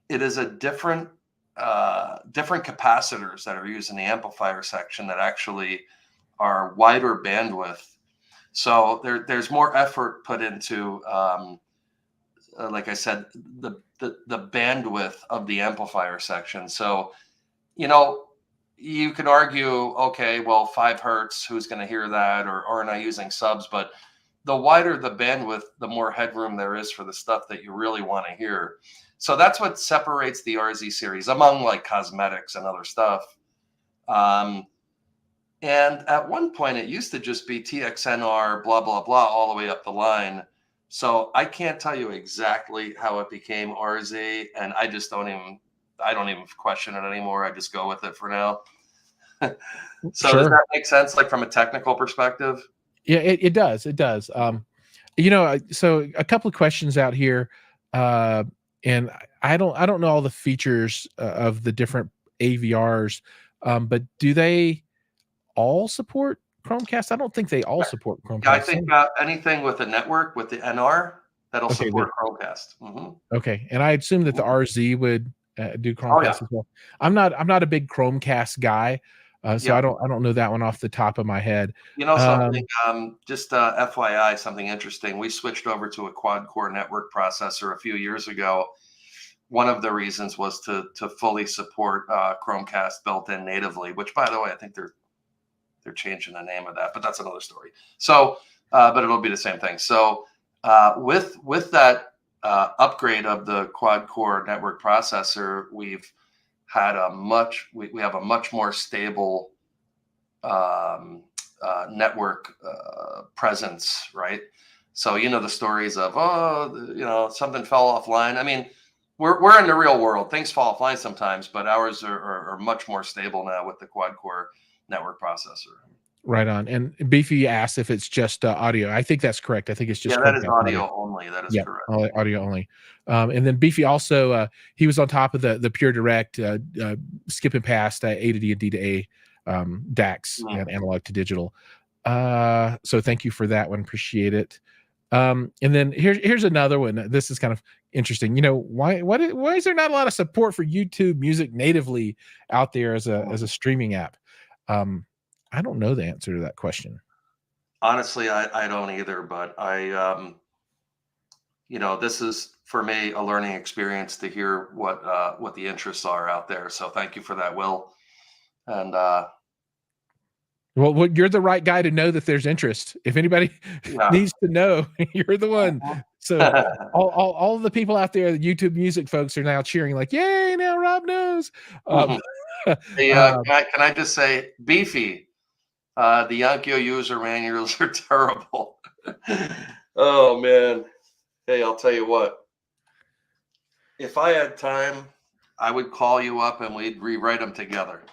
it is a different capacitors that are used in the amplifier section that actually are wider bandwidth. So there's more effort put into, like I said, the bandwidth of the amplifier section. So, you could argue, okay, well, 5 hertz, who's going to hear that? Or aren't I using subs? But the wider the bandwidth, the more headroom there is for the stuff that you really want to hear. So that's what separates the RZ series among like cosmetics and other stuff. And at one point, it used to just be TXNR, blah, blah, blah, all the way up the line. So I can't tell you exactly how it became RZ, and I don't even question it anymore. I just go with it for now. So Sure. does that make sense, like from a technical perspective? Yeah, it does. It does. So a couple of questions out here, and I don't know all the features of the different AVRs, but do they all support Chromecast? I don't think they all support Yeah, I Chromecast. think anything with a network with the NR that'll Okay, support Chromecast. okay, and I assume that the RZ would do Oh yeah, Chromecast as well. I'm not a big Chromecast guy, so yeah. I don't know that one off the top of my head. Something, just FYI, something interesting. We switched over to a quad core network processor a few years ago. One of the reasons was to fully support Chromecast built in natively, which, by the way, I think they're changing the name of that, but that's another story. So, but it'll be the same thing. So, with that upgrade of the quad core network processor, we've had we have a much more stable network presence, right? So the stories of something fell offline. I mean, we're in the real world. Things fall offline sometimes, but ours are much more stable now with the quad core network processor. Right on. And Beefy asked if it's just audio. I think that's correct. I think it's just Yeah, that is Chromecast audio only. That is Yeah, correct. audio only. And then Beefy also he was on top of the Pure Direct skipping past A to D and D to A DAX and analog to digital. So thank you for that one. Appreciate it. And then here's another one. This is kind of interesting. Why is there not a lot of support for YouTube Music natively out there as a streaming app? I don't know the answer to that question. Honestly, I don't either, but this is for me a learning experience to hear what the interests are out there. So thank you for that, Will. And Well, you're the right guy to know that there's interest. If anybody yeah. needs to know, you're the one. So all the people out there, the YouTube Music folks, are now cheering like, "Yay! Now Rob knows." Hey, can I just say, Beefy, the Onkyo user manuals are terrible. Oh man. Hey, I'll tell you what. If I had time, I would call you up and we'd rewrite them together.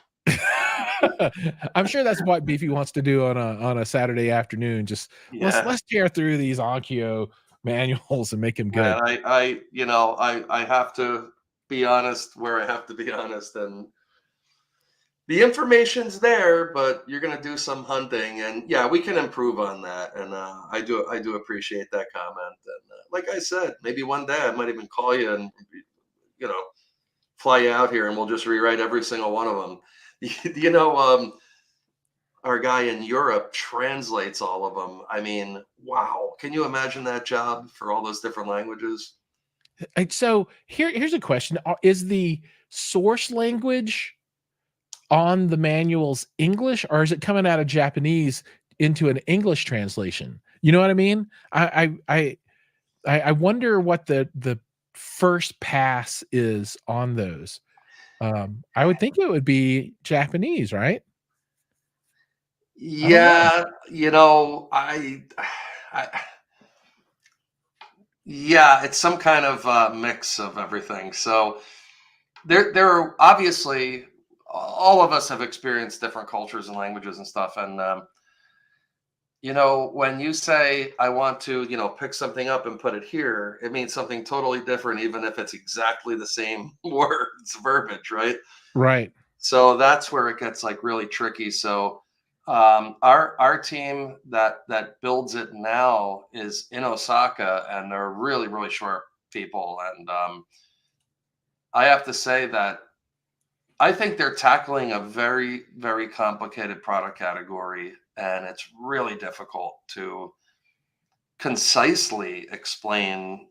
I'm sure that's what Beefy wants to do on a Saturday afternoon. Just let's tear through these Onkyo manuals and make them good. Man, I have to be honest where I have to be honest, and the information's there, but you're gonna do some hunting, and yeah, we can improve on that. And I do appreciate that comment. And like I said, maybe one day I might even call you and you know fly you out here, and we'll just rewrite every single one of them. Our guy in Europe translates all of them. I mean, wow! Can you imagine that job for all those different languages? And so here's a question: Is the source language on the manuals English, or is it coming out of Japanese into an English translation? You know what I mean? I wonder what the first pass is on those. I would think it would be Japanese, right? I don't know. Yeah, I yeah, it's some kind of mix of everything. So there are obviously all of us have experienced different cultures and languages and stuff, and when you say I want to, pick something up and put it here, it means something totally different, even if it's exactly the same words, verbiage, right? Right. So that's where it gets like really tricky. So our team that builds it now is in Osaka, and they're really really sharp people. And I have to say that I think they're tackling a very very complicated product category, and it's really difficult to concisely explain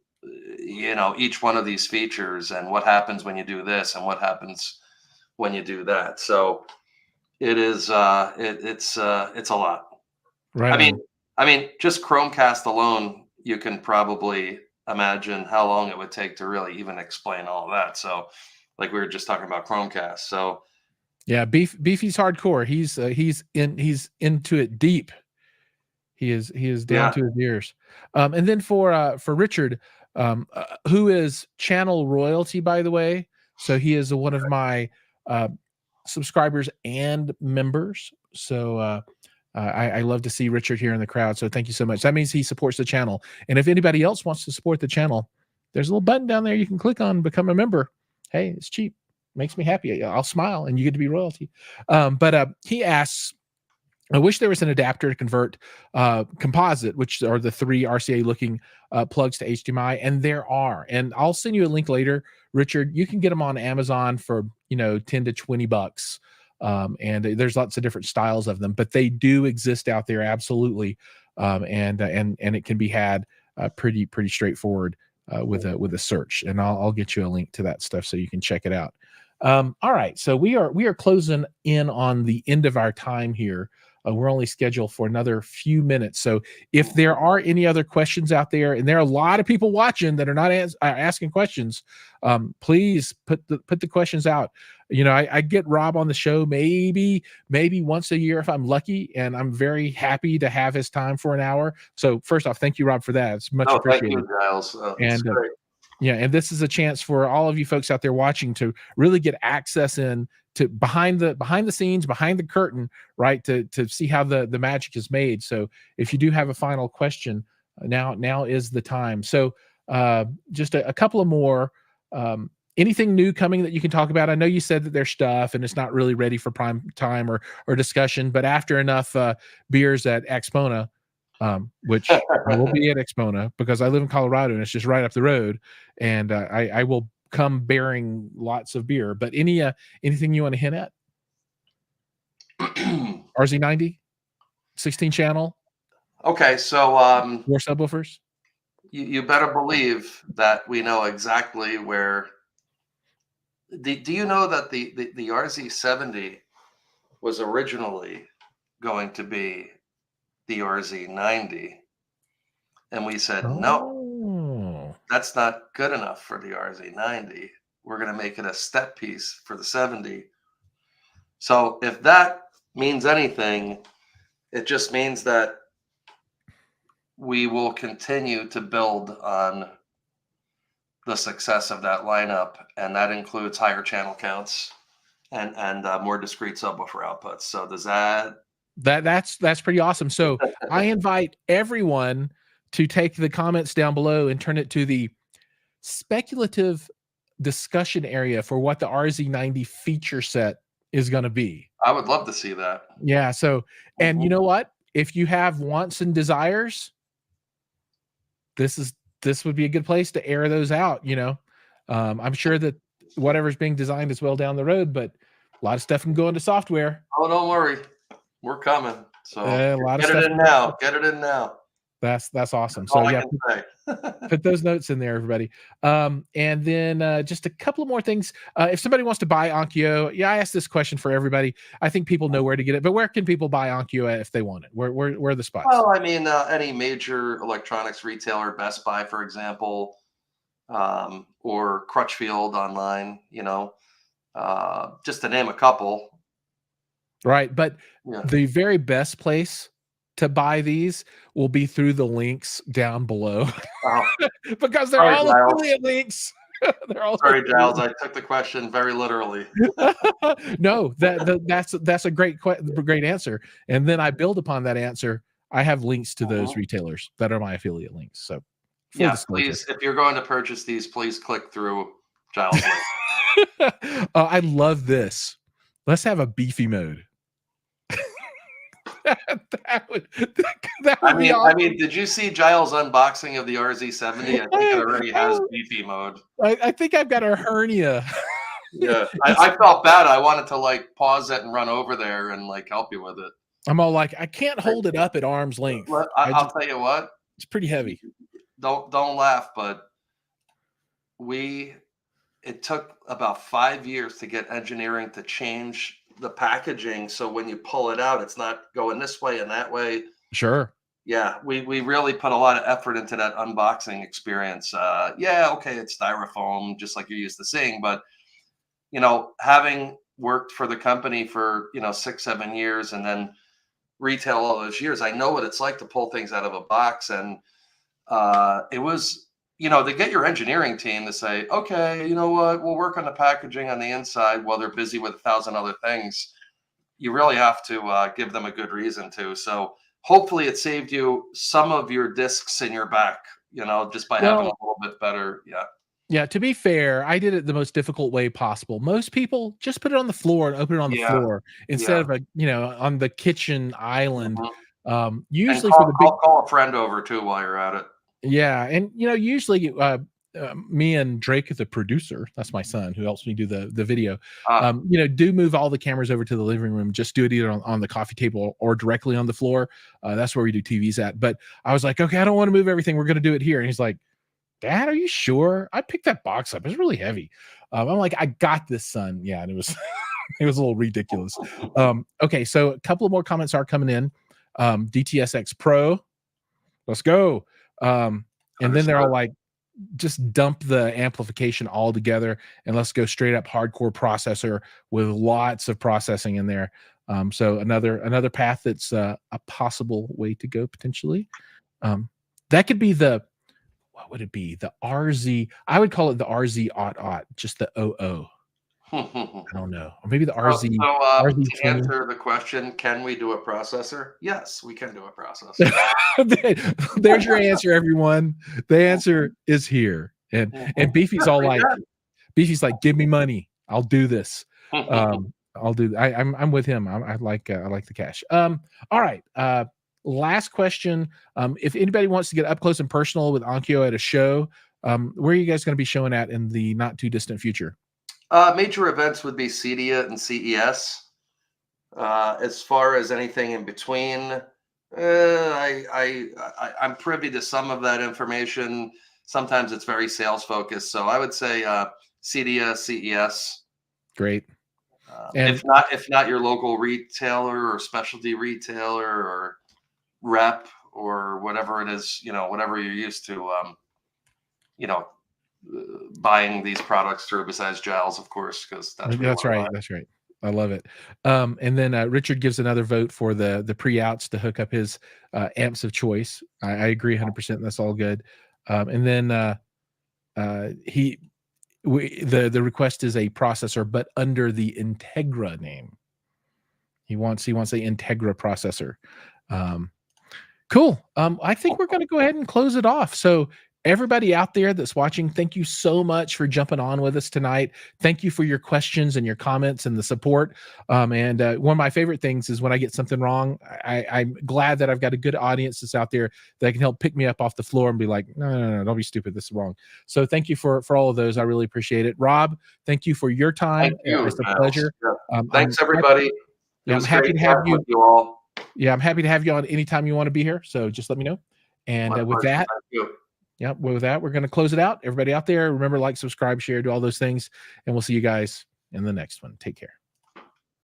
each one of these features and what happens when you do this and what happens when you do that. So it is it's a lot. Right I mean on. just Chromecast alone, you can probably imagine how long it would take to really even explain all of that. So like we were just talking about Chromecast. So Yeah, Beefy's hardcore. He's into it deep. He is down yeah. to his ears. And then for Richard, who is channel royalty, by the way. So he is one of my uh, subscribers and members. So I love to see Richard here in the crowd. So thank you so much. That means he supports the channel. And if anybody else wants to support the channel, there's a little button down there you can click on, become a member. Hey, it's cheap. Makes me happy. I'll smile and you get to be royalty. But he asks, I wish there was an adapter to convert composite, which are the three RCA looking plugs to HDMI, and there are. And I'll send you a link later, Richard. You can get them on Amazon for 10 to $20. And there's lots of different styles of them, but they do exist out there, absolutely. And it can be had pretty straightforward with a search. And I'll get you a link to that stuff so you can check it out. All right, so we are closing in on the end of our time here. We're only scheduled for another few minutes. So if there are any other questions out there, and there are a lot of people watching that are not asking questions, please put the questions out. I get Rob on the show maybe once a year if I'm lucky, and I'm very happy to have his time for an hour. So first off, thank you, Rob, for that. It's much Thank appreciated. you, Giles. It's And great. yeah, and this is a chance for all of you folks out there watching to really get access in to behind the scenes, behind the curtain, right? To see how the magic is made. So if you do have a final question, now is the time. So just a couple of more. Anything new coming that you can talk about? I know you said that there's stuff and it's not really ready for prime time or discussion, but after enough beers at Expona, which I will be at Expona because I live in Colorado and it's just right up the road, and I will come bearing lots of beer. But anything you want to hint at? RZ90, 16 channel. Okay, so More subwoofers. you better believe that we know exactly where. Do you know that the RZ70 was originally going to be the RZ90, and we said no, Oh, that's not good enough for the RZ90. We're going to make it a step piece for the 70. So if that means anything, it just means that we will continue to build on the success of that lineup, and that includes higher channel counts and more discrete subwoofer outputs. So does that? that's pretty awesome. So I invite everyone to take the comments down below and turn it to the speculative discussion area for what the RZ90 feature set is going to be. I would love to see that. Yeah. So, and you know what? If you have wants and desires, this would be a good place to air those out. I'm sure that whatever's being designed is well down the road, but a lot of stuff can go into software. Oh, don't worry, we're coming. So A lot of get stuff. it in now. Get it in now. That's awesome. That's So all I yeah, can say. put those notes in there, everybody. And then just a couple of more things. If somebody wants to buy Onkyo, yeah, I asked this question for everybody. I think people know where to get it, but where can people buy Onkyo if they want it? Where are the spots? Well, I mean, any major electronics retailer, Best Buy, for example, or Crutchfield online, just to name a couple. Right. But Yeah. the very best place to buy these will be through the links down below because they're all affiliate links. They're all sorry, Giles. I took the question very literally. No, that's a great answer. And then I build upon that answer. I have links to those Mhm. retailers that are my affiliate links. So full Yeah, disclosure. please, if you're going to purchase these, please click through Giles' link. I love this. Let's have a beefy mode. that would that would be I awesome. mean, did you see Giles' unboxing of the RZ70? I think it already has beefy mode. I think I've got a hernia. Yeah, It's I felt bad. I wanted to like pause it and run over there and like help you with it. I'm all like, I can't hold it up at arm's length. I'll tell you what, It's pretty heavy. don't laugh, but we it took about 5 years to get engineering to change the packaging so when you pull it out, it's not going this way and that way. Sure. Yeah, we really put a lot of effort into that unboxing experience. Yeah, okay, it's styrofoam, just like you're used to seeing, but having worked for the company for 6, 7 years and then retail all those years, I know what it's like to pull things out of a box. And it was, to get your engineering team to say, okay, you know what, we'll work on the packaging on the inside while they're busy with 1,000 other things. You really have to give them a good reason to. So hopefully it saved you some of your discs in your back, just by having a Well, little bit better. Yeah. yeah, to be fair, I did it the most difficult way possible. Most people just put it on the floor and open it on the Yeah. floor instead Yeah. of on the kitchen island. Mhm. And Usually for the big call a friend over too while you're at it. Yeah, and usually me and Drake, the producer, that's my son who helps me do the video, Ah, do move all the cameras over to the living room. Just do it either on the coffee table or directly on the floor. That's where we do TVs at. But I was like, okay, I don't want to move everything. We're going to do it here. And he's like, Dad, are you sure? I picked that box up. It's really heavy. I'm like, I got this, son. Yeah, and it was it was a little ridiculous. Okay, so a couple of more comments are coming in. DTSX Pro, let's go. And then they're all understood. like, just dump the amplification all together and let's go straight up hardcore processor with lots of processing in there. So another path that's a possible way to go potentially. That could be what would it be? The RZ. I would call it the RZ aught, just the OO. I don't know, or maybe the RZ To RZ20. answer the question, can we do a processor? Yes, we can do a processor. There's your answer, everyone. The answer is here. And Beefy's Yes, all we like, give me money. I'll do this. can. I'll do. I'm with him. I like the cash. All right. Last question. If anybody wants to get up close and personal with Onkyo at a show, where are you guys going to be showing at in the not too distant future? Major events would be CEDIA and CES. As far as anything in between, I'm privy to some of that information. Sometimes it's very sales focused, so I would say CEDIA, CES. Great. And If not your local retailer or specialty retailer or rep or whatever it is, whatever you're used to, you know, buying these products through besides Giles, of course, because that's where you that's want to right. buy. That's right. I love it. And then Richard gives another vote for the pre-outs to hook up his amps of choice. I agree 100%. That's all good. And then the request is a processor, but under the Integra name. He wants a Integra processor. Cool. I think we're going to go ahead and close it off. So everybody out there that's watching, thank you so much for jumping on with us tonight. Thank you for your questions and your comments and the support. And one of my favorite things is when I get something wrong, I'm glad that I've got a good audience that's out there that can help pick me up off the floor and be like, no, don't be stupid. This is wrong. So thank you for all of those. I really appreciate it. Rob, thank you for your time. Thank you. It's a Giles. pleasure. Yeah. Thanks, everybody. It I'm was happy great to have chatting you. with you all. Yeah, I'm happy to have you on anytime you want to be here. So just let me know. And My with pleasure. that, Thank you. yeah, with that, we're going to close it out. Everybody out there, remember, like, subscribe, share, do all those things. And we'll see you guys in the next one. Take care.